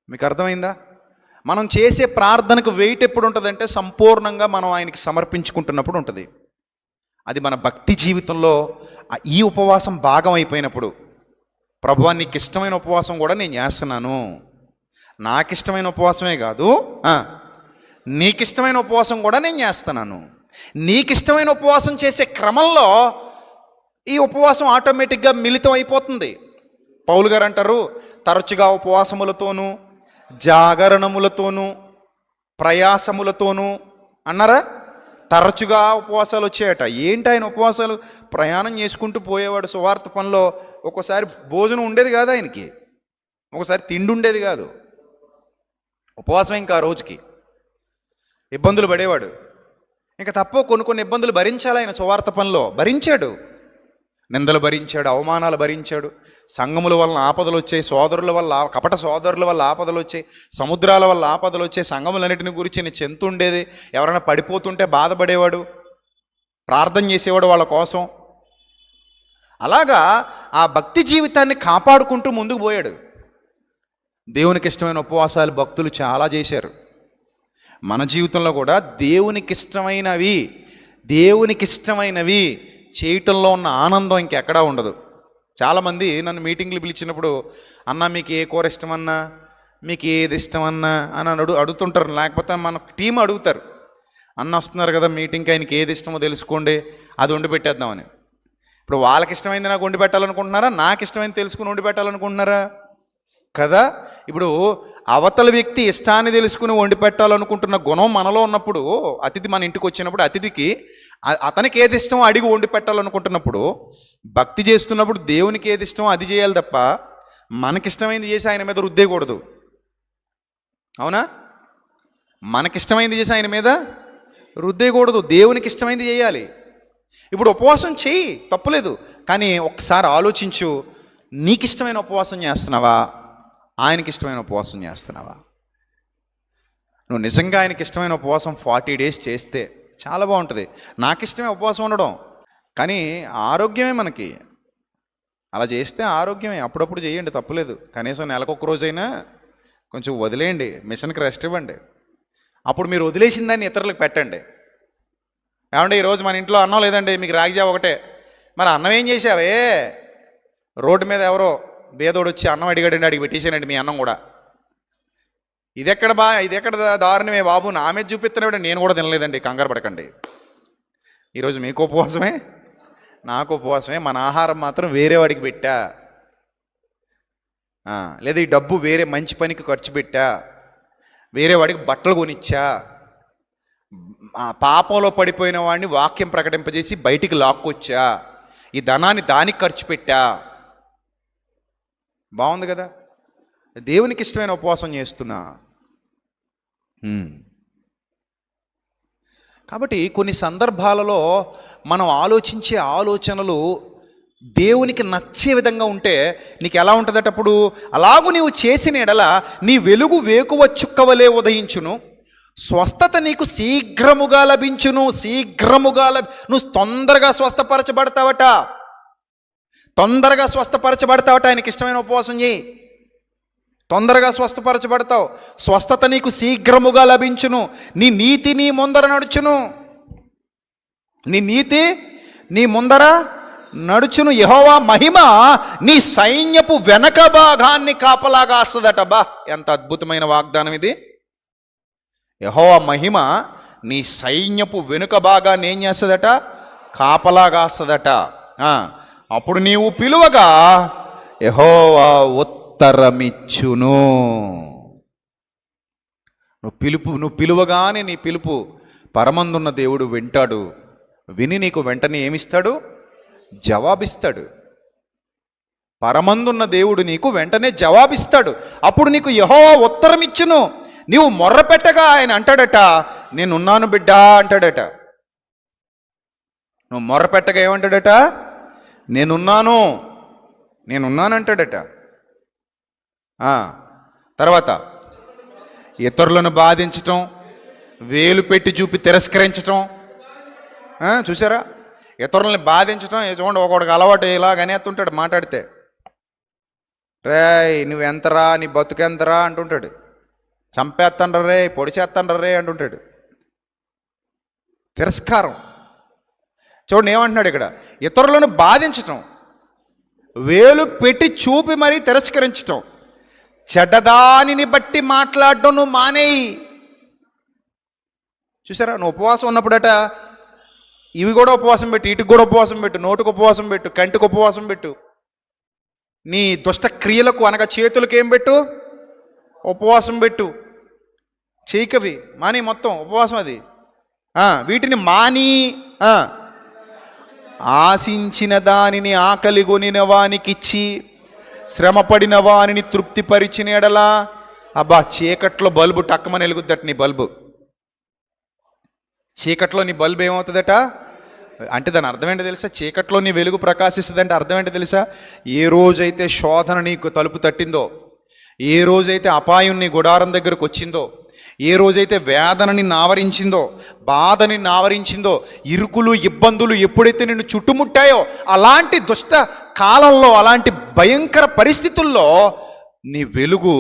S1: మీకు అర్థమైందా? మనం చేసే ప్రార్థనకు వెయిట్ ఎప్పుడు ఉంటుందంటే సంపూర్ణంగా మనం ఆయనకి సమర్పించుకుంటున్నప్పుడు ఉంటుంది. అది మన భక్తి జీవితంలో ఈ ఉపవాసం భాగం అయిపోయినప్పుడు, ప్రభువా నీకు ఇష్టమైన ఉపవాసం కూడా నేను చేస్తున్నాను, నాకు ఇష్టమైన ఉపవాసమే కాదు నీకు ఇష్టమైన ఉపవాసం కూడా నేను చేస్తున్నాను. నీకు ఇష్టమైన ఉపవాసం చేసే క్రమంలో ఈ ఉపవాసం ఆటోమేటిక్గా మిళితం అయిపోతుంది. పౌలు గారు అంటారు, తరచుగా ఉపవాసములతోనూ జాగరణములతోనూ ప్రయాసములతోనూ అన్నారా? తరచుగా ఉపవాసాలు వచ్చాయట. ఏంటి ఆయన ఉపవాసాలు? ప్రయాణం చేసుకుంటూ పోయేవాడు సువార్త పనిలో. ఒక్కోసారి భోజనం ఉండేది కాదు ఆయనకి, ఒకసారి తిండి ఉండేది కాదు. ఉపవాసం ఇంకా ఆ రోజుకి ఇబ్బందులు పడేవాడు. ఇంకా కొన్ని ఇబ్బందులు భరించాలి ఆయన సువార్త పనిలో. భరించాడు, నిందలు భరించాడు, అవమానాలు భరించాడు, సంఘముల వలన ఆపదలు వచ్చాయి, సోదరుల వల్ల, కపట సోదరుల వల్ల ఆపదలు వచ్చాయి, సముద్రాల వల్ల ఆపదలు వచ్చాయి, సంఘములన్నిటిని గురించి చెంతు ఉండేది. ఎవరైనా పడిపోతుంటే బాధపడేవాడు, ప్రార్థన చేసేవాడు వాళ్ళ కోసం. అలాగా ఆ భక్తి జీవితాన్ని కాపాడుకుంటూ ముందుకు పోయాడు. దేవునికి ఇష్టమైన ఉపవాసాలు భక్తులు చాలా చేశారు. మన జీవితంలో కూడా దేవునికి ఇష్టమైనవి చేయటంలో ఉన్న ఆనందం ఇంకెక్కడా ఉండదు. చాలామంది నన్ను మీటింగ్లు పిలిచినప్పుడు, అన్న మీకు ఏ కూర ఇష్టమన్నా, మీకు ఏది ఇష్టమన్నా అని అడుగుతుంటారు. లేకపోతే మన టీం అడుగుతారు, అన్న వస్తున్నారు కదా మీటింగ్కి, ఆయనకి ఏది ఇష్టమో తెలుసుకోండి, అది వండి పెట్టేద్దామని. ఇప్పుడు వాళ్ళకి ఇష్టమైంది నాకు వండి పెట్టాలనుకుంటున్నారా? నాకు ఇష్టమైంది తెలుసుకుని వండి పెట్టాలనుకుంటున్నారా? కదా. ఇప్పుడు అవతల వ్యక్తి ఇష్టాన్ని తెలుసుకుని వండి పెట్టాలనుకుంటున్న గుణం మనలో ఉన్నప్పుడు, అతిథి మన ఇంటికి వచ్చినప్పుడు అతిథికి అతనికి ఏది ఇష్టమో అడిగి వండి పెట్టాలనుకుంటున్నప్పుడు, భక్తి చేస్తున్నప్పుడు దేవునికి ఏది ఇష్టమో అది చేయాలి తప్ప మనకిష్టమైంది చేసి ఆయన మీద రుద్దేయకూడదు. అవునా? మనకిష్టమైంది చేసి ఆయన మీద రుద్దేయకూడదు, దేవునికి ఇష్టమైంది చేయాలి. ఇప్పుడు ఉపవాసం చెయ్యి, తప్పులేదు. కానీ ఒక్కసారి ఆలోచించు, నీకు ఇష్టమైన ఉపవాసం చేస్తున్నావా, ఆయనకి ఇష్టమైన ఉపవాసం చేస్తున్నావా? నువ్వు నిజంగా ఆయనకి ఇష్టమైన ఉపవాసం 40 days చేస్తే చాలా బాగుంటుంది. నాకు ఇష్టమే ఉపవాసం ఉండడం, కానీ ఆరోగ్యమే మనకి. అలా చేస్తే ఆరోగ్యమే. అప్పుడప్పుడు చేయండి, తప్పులేదు. కనీసం నెలకొక రోజైనా కొంచెం వదిలేయండి, మిషన్కి రెస్ట్ ఇవ్వండి. అప్పుడు మీరు వదిలేసిన దాన్ని ఇతరులకు పెట్టండి. ఏమంటే ఈరోజు మన ఇంట్లో అన్నం లేదండి, మీకు రాగిజావ ఒకటే. మరి అన్నం ఏం చేసావే? రోడ్డు మీద ఎవరో బేదోడు వచ్చి అన్నం అడిగాడండి, అడిగి పెట్టేసానండి మీ అన్నం కూడా. ఇది ఎక్కడ దారుణమే బాబు, నా మీద చూపిస్తున్నాడు. నేను కూడా తినలేదండి, కంగారు పడకండి. ఈరోజు మీకు ఉపవాసమే, నాకు ఉపవాసమే. మన ఆహారం మాత్రం వేరే వాడికి పెట్టా, లేదా ఈ డబ్బు వేరే మంచి పనికి ఖర్చు పెట్టా, వేరే వాడికి బట్టలు కొనిచ్చా, పాపంలో పడిపోయిన వాడిని వాక్యం ప్రకటింపజేసి బయటికి లాక్కొచ్చా, ఈ ధనాన్ని దానికి ఖర్చు పెట్టా. బాగుంది కదా? దేవునికి ఇష్టమైన ఉపవాసం చేస్తున్నా. కాబట్టి కొన్ని సందర్భాలలో మనం ఆలోచించే ఆలోచనలు దేవునికి నచ్చే విధంగా ఉంటే నీకు ఎలా ఉంటుందట? అప్పుడు అలాగూ నీవు చేసిన ఎడల నీ వెలుగు వేకువ చుక్కవలే ఉదయించును, స్వస్థత నీకు శీఘ్రముగా లభించును. నువ్వు తొందరగా స్వస్థపరచబడతావట. ఆయనకి ఇష్టమైన ఉపవాసం చేయి, తొందరగా స్వస్థపరచబడతావు. స్వస్థత నీకు శీఘ్రముగా లభించును, నీ నీతి నీ ముందర నడుచును. యెహోవా మహిమ నీ సైన్యపు వెనక భాగాన్ని కాపలాగా వస్తుందట. బా, ఎంత అద్భుతమైన వాగ్దానం ఇది! యెహోవా మహిమ నీ సైన్యపు వెనుక భాగాన్ని ఏం చేస్తుందట? కాపలాగా వస్తుందట. అప్పుడు నీవు పిలువగా యెహోవా ఉత్తరమిచ్చును. నువ్వు పిలువగానే నీ పిలుపు పరమందున్న దేవుడు వింటాడు. విని నీకు వెంటనే ఏమిస్తాడు? జవాబిస్తాడు. పరమందున్న దేవుడు నీకు వెంటనే జవాబిస్తాడు. అప్పుడు నీకు యెహోవా ఉత్తరమిచ్చును. నీవు మొర్రపెట్టగా ఆయన అంటాడట, నేనున్నాను బిడ్డా అంటాడట. నువ్వు మొర్రపెట్టగా ఏమంటాడట? నేనున్నాను అంటాడట. తర్వాత ఇతరులను బాధించటం, వేలు పెట్టి చూపి తిరస్కరించటం, చూసారా, ఇతరులని బాధించడం చూడండి, ఒకడికి అలవాటు ఇలాగనే ఎత్తుంటాడు మాట్లాడితే, రేయ్ నువ్వెంతరా, నీ బతుకెంతరా అంటుంటాడు, చంపేస్తాండ్రే పొడిచేస్తాండ్రే అంటుంటాడు. తిరస్కారం. చూడండి ఏమంటున్నాడు ఇక్కడ, ఇతరులను బాధించటం, వేలు పెట్టి చూపి మరీ తిరస్కరించటం, చెడ్డదానిని బట్టి మాట్లాడడం నువ్వు మానేయి. చూసారా, నువ్వు ఉపవాసం ఉన్నప్పుడట ఇవి కూడా ఉపవాసం పెట్టు, ఇటుకు కూడా ఉపవాసం పెట్టు, నోటుకు ఉపవాసం పెట్టు, కంటికి ఉపవాసం పెట్టు, నీ దుష్ట క్రియలకు అనగా చేతులకు ఏం పెట్టు, ఉపవాసం పెట్టు. చేయకవి మాని మొత్తం ఉపవాసం అది. వీటిని మాని ఆశించిన దానిని ఆకలి కొనిన వానికిచ్చి శ్రమపడిన వానిని తృప్తిపరిచిన ఎడలా, అబ్బా చీకట్లో బల్బు టక్కమని వెలుగుద్దట. నీ బల్బు చీకట్లో నీ బల్బు ఏమవుతుందట అంటే దాని అర్థం ఏంటో తెలుసా? చీకట్లో నీ వెలుగు ప్రకాశిస్తుందంటే అర్థం ఏంటో తెలుసా? ఏ రోజైతే శోధన నీకు తలుపు తట్టిందో, ఏ రోజైతే అపాయం నీ గుడారం దగ్గరకు వచ్చిందో, ఏ రోజైతే వేదనని ఆవరించిందో, బాధని ఆవరించిందో, ఇరుకులు ఇబ్బందులు ఎప్పుడైతే నిన్ను చుట్టుముట్టాయో, అలాంటి దుష్ట కాలంలో, అలాంటి భయంకర పరిస్థితుల్లో నీ వెలుగు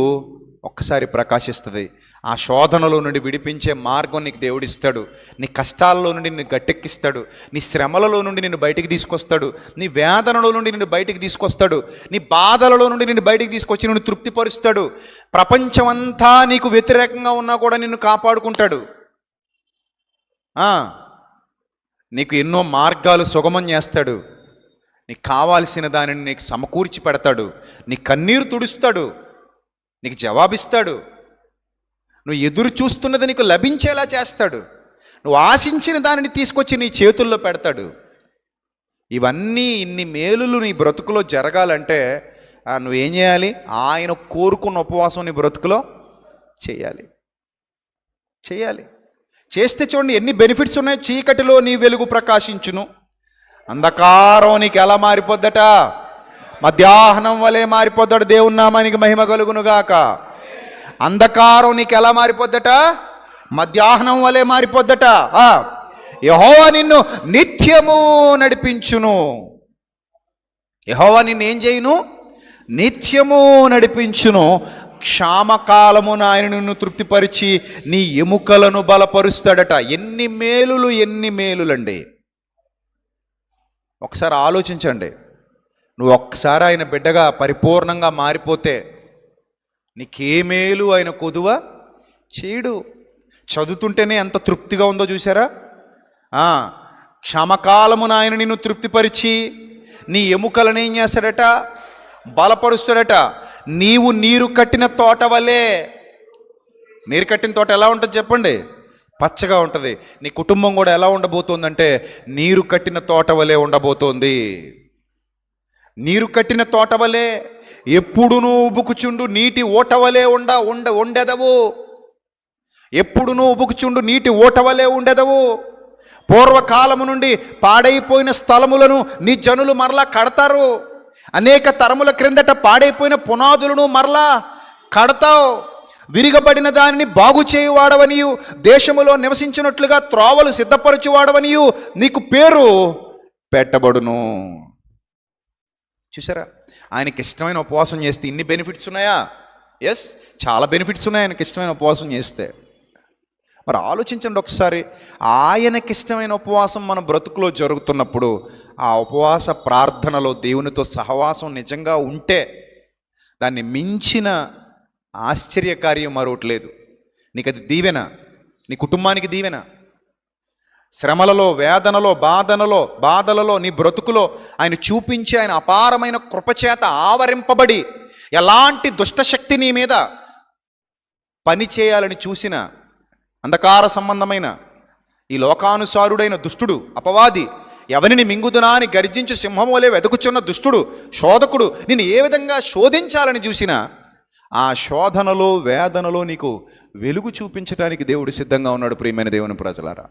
S1: ఒక్కసారి ప్రకాశిస్తుంది. ఆ శోధనలో నుండి విడిపించే మార్గం నీకు దేవుడిస్తాడు. నీ కష్టాల్లో నుండి నిన్ను గట్టెక్కిస్తాడు, నీ శ్రమలలో నుండి నిన్ను బయటికి తీసుకొస్తాడు, నీ వేదనలో నుండి నిన్ను బయటికి తీసుకొస్తాడు, నీ బాధలలో నుండి నిన్ను బయటికి తీసుకొచ్చి నిన్ను తృప్తిపరుస్తాడు. ప్రపంచమంతా నీకు వ్యతిరేకంగా ఉన్నా కూడా నిన్ను కాపాడుకుంటాడు. నీకు ఎన్నో మార్గాలు సుగమం చేస్తాడు, నీకు కావాల్సిన దానిని నీకు సమకూర్చి పెడతాడు, నీ కన్నీరు తుడుస్తాడు, నీకు జవాబిస్తాడు, నువ్వు ఎదురు చూస్తున్నది నీకు లభించేలా చేస్తాడు, నువ్వు ఆశించిన దానిని తీసుకొచ్చి నీ చేతుల్లో పెడతాడు. ఇవన్నీ ఇన్ని మేలులు నీ బ్రతుకులో జరగాలంటే నువ్వేం చేయాలి? ఆయన కోరుకున్న ఉపవాసం నీ బ్రతుకులో చేయాలి. చేస్తే చూడండి ఎన్ని బెనిఫిట్స్ ఉన్నాయో. చీకటిలో నీ వెలుగు ప్రకాశించును, అంధకారం నీకు ఎలా మారిపోద్దట? మధ్యాహ్నం వలె మారిపోద్దాడు. దేవుని నామానికి మహిమ కలుగునుగాక. అంధకారం నీకు ఎలా మారిపోద్దట? మధ్యాహ్నం వలె మారిపోద్దట. యెహోవా నిన్ను నిత్యము నడిపించును. యెహోవా నిన్ను ఏం చేయును? నిత్యము నడిపించును. క్షామకాలమున ఆయన నిన్ను తృప్తిపరిచి నీ ఎముకలను బలపరుస్తాడట. ఎన్ని మేలులండి. ఒకసారి ఆలోచించండి. నువ్వు ఒక్కసారి ఆయన బిడ్డగా పరిపూర్ణంగా మారిపోతే నీకే మేలు ఆయన కొదువ చేయడు. చదువుతుంటేనే ఎంత తృప్తిగా ఉందో చూసారా? క్షమకాలమున ఆయన నిన్ను తృప్తిపరిచి నీ ఎముకలను ఏం చేస్తాడట? బలపరుస్తాడట. నీవు నీరు కట్టిన తోట వలె. నీరు కట్టిన తోట ఎలా ఉంటుంది చెప్పండి? పచ్చగా ఉంటుంది. నీ కుటుంబం కూడా ఎలా ఉండబోతోందంటే నీరు కట్టిన తోట వలె ఉండబోతోంది. నీరు కట్టిన తోట వలె ఎప్పుడునూ ఉబుకుచుండు నీటి ఓట వలె ఉండెదవు. ఎప్పుడునూ ఉబుకుచుండు నీటి ఓట వలె ఉండెదవు. పూర్వకాలము నుండి పాడైపోయిన స్థలములను నీ జనులు మరలా కడతారు. అనేక తరముల క్రిందట పాడైపోయిన పునాదులను మరలా కడతావు. విరిగబడిన దానిని బాగు చేయువాడవనియు, దేశములో నివసించినట్లుగా త్రోవలు సిద్ధపరచువాడవనియు నీకు పేరు పెట్టబడును. చూసారా, ఆయనకి ఇష్టమైన ఉపవాసం చేస్తే ఇన్ని బెనిఫిట్స్ ఉన్నాయా? ఎస్, చాలా బెనిఫిట్స్ ఉన్నాయి ఆయనకి ఇష్టమైన ఉపవాసం చేస్తే. మరి ఆలోచించండి ఒకసారి, ఆయనకి ఇష్టమైన ఉపవాసం మన బ్రతుకులో జరుగుతున్నప్పుడు ఆ ఉపవాస ప్రార్థనలో దేవునితో సహవాసం నిజంగా ఉంటే దాన్ని మించిన ఆశ్చర్యకార్యం మరొకటి లేదు. నీకు అది దీవెన, నీ కుటుంబానికి దీవెన. శ్రమలలో, వేదనలో, బాధలలో నీ బ్రతుకులో ఆయన చూపించే ఆయన అపారమైన కృపచేత ఆవరింపబడి ఎలాంటి దుష్టశక్తి నీ మీద పని చేయాలని చూసిన అంధకార సంబంధమైన ఈ లోకానుసారుడైన దుష్టుడు, అపవాది, ఎవరిని మింగుదునా అని గర్జించి సింహం వలె వెతుకుచున్న దుష్టుడు, శోధకుడు నిన్ను ఏ విధంగా శోధించాలని చూసినా ఆ శోధనలో, వేదనలో నీకు వెలుగు చూపించడానికి దేవుడు సిద్ధంగా ఉన్నాడు. ప్రియమైన దేవుని ప్రజలారా,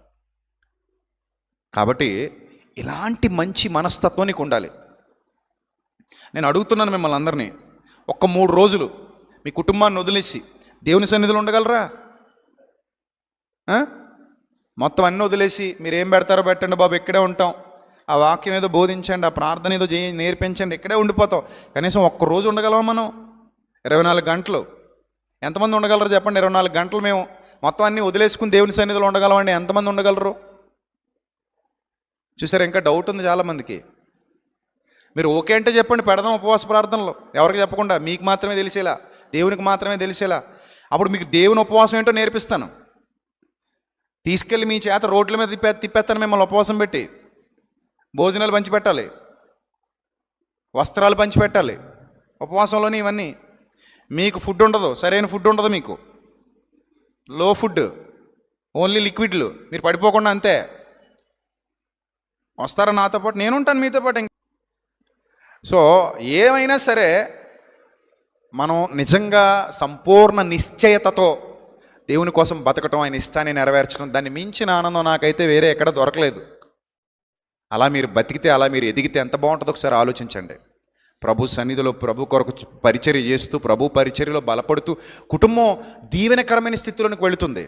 S1: కాబట్టి ఇలాంటి మంచి మనస్తత్వం నీకు ఉండాలి. నేను అడుగుతున్నాను మిమ్మల్ని అందరినీ, ఒక్క 3 రోజులు మీ కుటుంబాన్ని వదిలేసి దేవుని సన్నిధిలో ఉండగలరా? మొత్తం అన్నీ వదిలేసి మీరు ఏం పెడతారో పెట్టండి బాబు, ఇక్కడే ఉంటాం, ఆ వాక్యం ఏదో బోధించండి, ఆ ప్రార్థన ఏదో నేర్పించండి, ఇక్కడే ఉండిపోతాం. కనీసం ఒక్కరోజు ఉండగలమా మనం? 24 గంటలు ఎంతమంది ఉండగలరు చెప్పండి? 24 గంటలు మేము మొత్తం అన్నీ వదిలేసుకుని దేవుని సన్నిధిలో ఉండగలమండి? ఎంతమంది ఉండగలరు? చూసారు, ఇంకా డౌట్ ఉంది చాలామందికి. మీరు ఓకే అంటే చెప్పండి, పెడదాం ఉపవాస ప్రార్థనలు. ఎవరికి చెప్పకుండా మీకు మాత్రమే తెలిసేలా, దేవునికి మాత్రమే తెలిసేలా. అప్పుడు మీకు దేవుని ఉపవాసం ఏంటో నేర్పిస్తాను. తీసుకెళ్ళి మీ చేత రోడ్ల మీద తిప్పేస్తాను మిమ్మల్ని, ఉపవాసం పెట్టి. భోజనాలు పంచిపెట్టాలి, వస్త్రాలు పంచిపెట్టాలి. ఉపవాసంలోని ఇవన్నీ. మీకు ఫుడ్ ఉండదు, సరైన ఫుడ్ ఉండదు మీకు, లో ఫుడ్, ఓన్లీ లిక్విడ్లు. మీరు పడిపోకుండా అంతే. వస్తారా నాతో పాటు? నేను ఉంటాను మీతో పాటు. సో ఏమైనా సరే మనం నిజంగా సంపూర్ణ నిశ్చయతతో దేవుని కోసం బతకటం, ఆయన ఇష్టాన్ని నెరవేర్చడం, దాన్ని మించిన ఆనందం నాకైతే వేరే ఎక్కడ దొరకలేదు. అలా మీరు బతికితే, అలా మీరు ఎదిగితే ఎంత బాగుంటుందో ఒకసారి ఆలోచించండి. ప్రభు సన్నిధిలో ప్రభు కొరకు పరిచర్య చేస్తూ, ప్రభు పరిచర్యలో బలపడుతూ, కుటుంబం దీవెనకరమైన స్థితిలోనికి వెళుతుంది,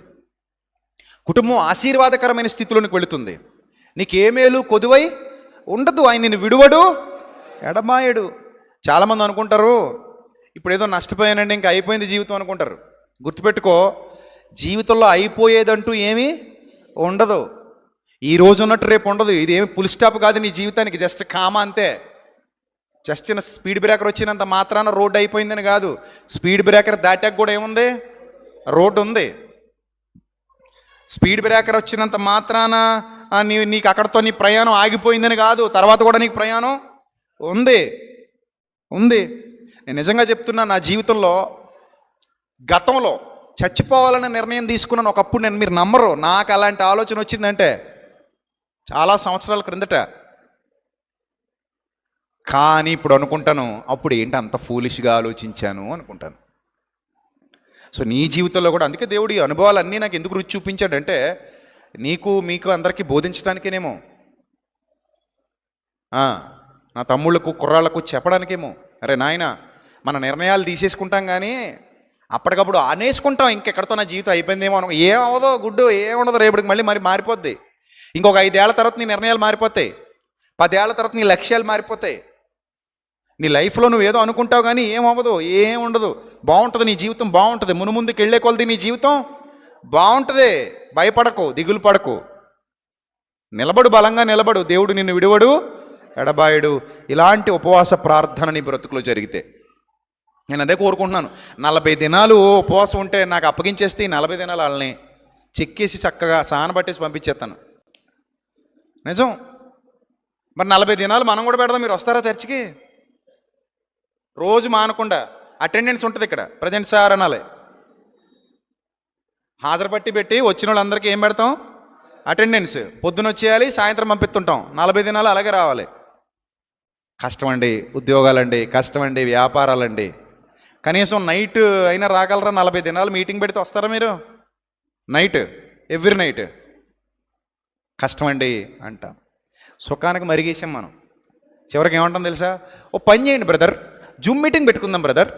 S1: కుటుంబం ఆశీర్వాదకరమైన స్థితిలోనికి వెళుతుంది. నీకేమేలు కొదువై ఉండదు, ఆయన నిన్ను విడువడు, ఎడమాయడు. చాలామంది అనుకుంటారు ఇప్పుడు ఏదో నష్టపోయానండి, ఇంకా అయిపోయింది జీవితం అనుకుంటారు. గుర్తుపెట్టుకో, జీవితంలో అయిపోయేదంటూ ఏమీ ఉండదు. ఈ రోజు ఉన్నట్టు రేపు ఉండదు. ఇది ఏమి ఫుల్ స్టాప్ కాదు నీ జీవితానికి, జస్ట్ కామా అంతే. జస్ట్ చిన్న స్పీడ్ బ్రేకర్ వచ్చినంత మాత్రాన రోడ్డు అయిపోయిందని కాదు. స్పీడ్ బ్రేకర్ దాటాక కూడా ఏముంది? రోడ్డు ఉంది. స్పీడ్ బ్రేకర్ వచ్చినంత మాత్రాన నీకు అక్కడతో నీ ప్రయాణం ఆగిపోయిందని కాదు, తర్వాత కూడా నీకు ప్రయాణం ఉంది. నేను నిజంగా చెప్తున్నా, నా జీవితంలో గతంలో చచ్చిపోవాలనే నిర్ణయం తీసుకున్నాను ఒకప్పుడు. మీరు నమ్మరు, నాకు అలాంటి ఆలోచన వచ్చిందంటే చాలా సంవత్సరాల క్రిందట. కానీ ఇప్పుడు అనుకుంటాను, అప్పుడు ఏంటి అంత ఫూలిష్గా ఆలోచించాను అనుకుంటాను. సో నీ జీవితంలో కూడా అందుకే దేవుడు ఈ అనుభవాలన్నీ నాకు ఎందుకు రుచి చూపించాడంటే, మీకు అందరికీ బోధించడానికేనేమో, నా తమ్ముళ్ళకు కుర్రాళ్ళకు చెప్పడానికేమో. అరే నాయన, మన నిర్ణయాలు తీసేసుకుంటాం కానీ అప్పటికప్పుడు అనేసుకుంటాం, ఇంకెక్కడితో నా జీవితం అయిపోయిందేమో అనుకో. ఏమవదో గుడ్డు, ఏముండదు, రేపటికి మళ్ళీ మారిపోద్ది. ఇంకొక 5 ఏళ్ల తర్వాత నీ నిర్ణయాలు మారిపోతాయి, 10 ఏళ్ల తర్వాత నీ లక్ష్యాలు మారిపోతాయి. నీ లైఫ్లో నువ్వు ఏదో అనుకుంటావు కానీ ఏమవ్వదు, ఏముండదు. బాగుంటుంది, నీ జీవితం బాగుంటుంది. ముందుకు వెళ్ళే కొలది నీ జీవితం బాగుంటుంది. భయపడకు, దిగులు పడకు, నిలబడు, బలంగా నిలబడు. దేవుడు నిన్ను విడువడు, ఎడబాయడు. ఇలాంటి ఉపవాస ప్రార్థన నీ బ్రతుకులో జరిగితే నేను అదే కోరుకుంటున్నాను. 40 దినాలు ఉపవాసం ఉంటే నాకు అప్పగించేస్తే ఈ 40 దినాలు వాళ్ళని చెక్కేసి చక్కగా సానబట్టేసి పంపించేస్తాను. నిజం. మరి 40 దినాలు మనం కూడా పెడదాం. మీరు వస్తారా చర్చికి? రోజు మానకుండా అటెండెన్స్ ఉంటుంది ఇక్కడ, ప్రజెంట్ సార్ అనాలి. హాజరు పెట్టి వచ్చిన వాళ్ళందరికీ ఏం పెడతాం? అటెండెన్స్. పొద్దున వచ్చేయాలి, సాయంత్రం పంపిస్తుంటాం. 40 దినాలు అలాగే రావాలి. కష్టమండి, ఉద్యోగాలండి, కష్టమండి, వ్యాపారాలండి. కనీసం నైట్ అయినా రాగలరా? 40 దినాలు మీటింగ్ పెడితే వస్తారా మీరు? Night, every night. కష్టమండి అంటాం. సుఖానికి మరిగేసాం మనం. చివరికి ఏమంటాం తెలుసా? ఓ పని చేయండి బ్రదర్, జూమ్ మీటింగ్ పెట్టుకుందాం బ్రదర్.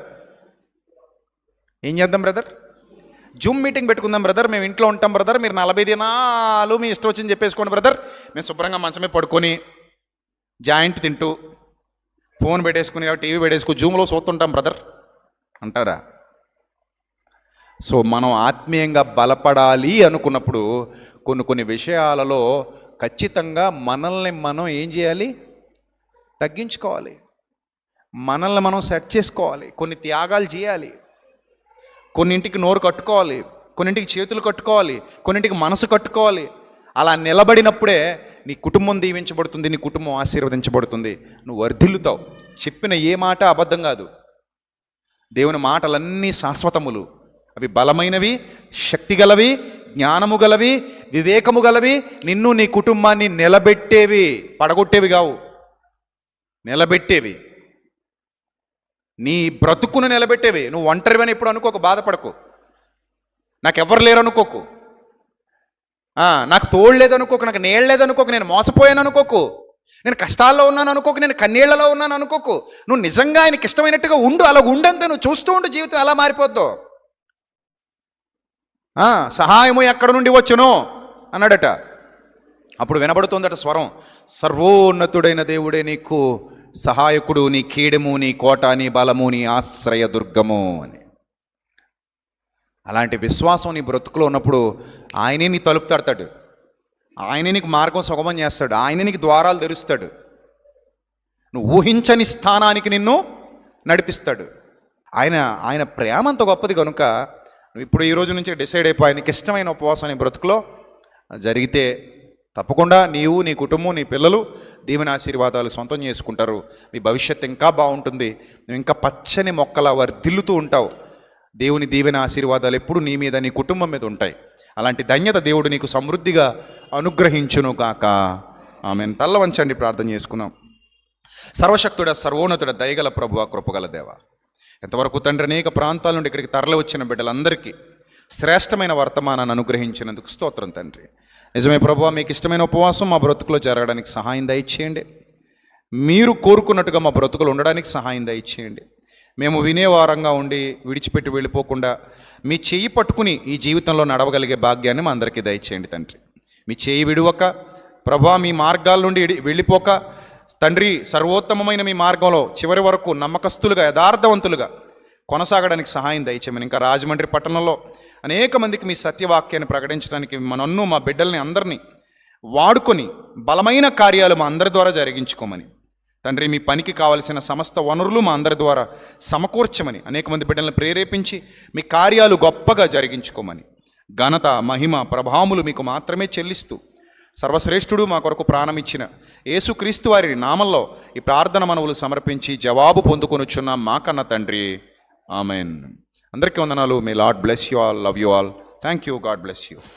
S1: ఏం చేద్దాం బ్రదర్? జూమ్ మీటింగ్ పెట్టుకుందాం బ్రదర్. మేము ఇంట్లో ఉంటాం బ్రదర్, మీరు 40 దినాలు మీ ఇష్టం వచ్చింది చెప్పేసుకోండి బ్రదర్. మేము శుభ్రంగా మంచమే పడుకొని జాయింట్ తింటూ ఫోన్ పెట్టేసుకుని టీవీ పెట్టేసుకుని జూమ్లో చూస్తుంటాం బ్రదర్ అంటారా? సో మనం ఆత్మీయంగా బలపడాలి అనుకున్నప్పుడు కొన్ని విషయాలలో ఖచ్చితంగా మనల్ని మనం ఏం చేయాలి? తగ్గించుకోవాలి, మనల్ని మనం సెట్ చేసుకోవాలి, కొన్ని త్యాగాలు చేయాలి. కొన్నింటికి నోరు కట్టుకోవాలి, కొన్నింటికి చేతులు కట్టుకోవాలి, కొన్నింటికి మనసు కట్టుకోవాలి. అలా నిలబడినప్పుడే నీ కుటుంబం దీవించబడుతుంది, నీ కుటుంబం ఆశీర్వదించబడుతుంది, నువ్వు వర్ధిల్లుతావు. చెప్పిన ఏ మాట అబద్ధం కాదు. దేవుని మాటలన్నీ శాశ్వతములు, అవి బలమైనవి, శక్తిగలవి, జ్ఞానము గలవి, వివేకము గలవి, నిన్ను నీ కుటుంబాన్ని నిలబెట్టేవి, పడగొట్టేవి కావు, నిలబెట్టేవి. నీ బ్రతుకును నిలబెట్టేవి. నువ్వు ఒంటరివని ఎప్పుడు అనుకోకు, బాధపడకు. నాకెవ్వరు లేరు అనుకోకు, నాకు తోడు లేదనుకోకు, నాకు నీళ్ళు లేదనుకోకు, నేను మోసపోయాను అనుకోకు, నేను కష్టాల్లో ఉన్నాను అనుకోకు, నేను కన్నీళ్లలో ఉన్నాను అనుకోకు. నువ్వు నిజంగా ఆయనకి ఇష్టమైనట్టుగా ఉండు. అలా ఉండంతే, నువ్వు చూస్తూ ఉండు, జీవితం ఎలా మారిపోద్దో. సహాయము ఎక్కడ నుండి వచ్చును అన్నాడట. అప్పుడు వినబడుతుందట స్వరం, సర్వోన్నతుడైన దేవుడే నీకు సహాయకుడు, నీ కీడెము, నీ కోట, నీ బలము, నీ ఆశ్రయ దుర్గము అని. అలాంటి విశ్వాసం నీ బ్రతుకులో ఉన్నప్పుడు ఆయనే నీ తలుపు తడతాడు, ఆయనే నీకు మార్గం సుగమం చేస్తాడు, ఆయనే నీకు ద్వారాలు తెరుస్తాడు, నువ్వు ఊహించని స్థానానికి నిన్ను నడిపిస్తాడు. ఆయన ప్రేమ అంత గొప్పది కనుక నువ్వు ఇప్పుడు ఈ రోజు నుంచి డిసైడ్ అయిపోయి ఆయనకి ఇష్టమైన ఉపవాసం నీ బ్రతుకులో జరిగితే తప్పకుండా నీవు, నీ కుటుంబం, నీ పిల్లలు దీవెన ఆశీర్వాదాలు సొంతం చేసుకుంటారు. మీ భవిష్యత్తు ఇంకా బాగుంటుంది. నువ్వు ఇంకా పచ్చని మొక్కలా వర్ధిల్లుతూ ఉంటావు. దేవుని దీవెన ఆశీర్వాదాలు ఎప్పుడు నీ మీద, నీ కుటుంబం మీద ఉంటాయి. అలాంటి ధన్యత దేవుడు నీకు సమృద్ధిగా అనుగ్రహించును గాక. ఆమెన్. తల్ల వంచండి, ప్రార్థన చేసుకుందాం. సర్వశక్తుడ, సర్వోన్నతుడ, దయగల ప్రభువ, కృపగల దేవ, ఎంతవరకు తండ్రి అనేక ప్రాంతాల నుండి ఇక్కడికి తరలి వచ్చిన బిడ్డలందరికీ శ్రేష్టమైన వర్తమానాన్ని అనుగ్రహించినందుకు స్తోత్రం తండ్రి. నిజమే ప్రభువా, మీకు ఇష్టమైన ఉపవాసం మా బ్రతుకులో జరగడానికి సహాయం దయచేయండి. మీరు కోరుకున్నట్టుగా మా బ్రతుకులు ఉండడానికి సహాయం దయచేయండి. మేము వినేవారంగా ఉండి విడిచిపెట్టి వెళ్ళిపోకుండా మీ చెయ్యి పట్టుకుని ఈ జీవితంలో నడవగలిగే భాగ్యాన్ని మా అందరికీ దయచేయండి తండ్రి. మీ చేయి విడువక ప్రభువా, మీ మార్గాల నుండి వెళ్ళిపోక తండ్రి, సర్వోత్తమమైన మీ మార్గంలో చివరి వరకు నమ్మకస్తులుగా, యథార్థవంతులుగా కొనసాగడానికి సహాయం దయచేయమని. ఇంకా రాజమండ్రి పట్టణంలో అనేక మందికి మీ సత్యవాక్యాన్ని ప్రకటించడానికి నన్ను, మా బిడ్డల్ని అందరినీ వాడుకొని బలమైన కార్యాలు మా అందరి ద్వారా జరిగించుకోమని తండ్రి, మీ పనికి కావలసిన సమస్త వనరులు మా అందరి ద్వారా సమకూర్చమని, అనేక మంది బిడ్డలను ప్రేరేపించి మీ కార్యాలు గొప్పగా జరిగించుకోమని, ఘనత, మహిమ, ప్రభావములు మీకు మాత్రమే చెల్లిస్తూ సర్వశ్రేష్ఠుడు మా కొరకు ప్రాణమిచ్చిన యేసుక్రీస్తు వారి నామంలో ఈ ప్రార్థన మనవులు సమర్పించి జవాబు పొందుకొనుచున్నాం మా కన్న తండ్రి. ఆమెన్. అందరికీ వందనాలు. May Lord bless you all. Love you all. Thank you. God bless you.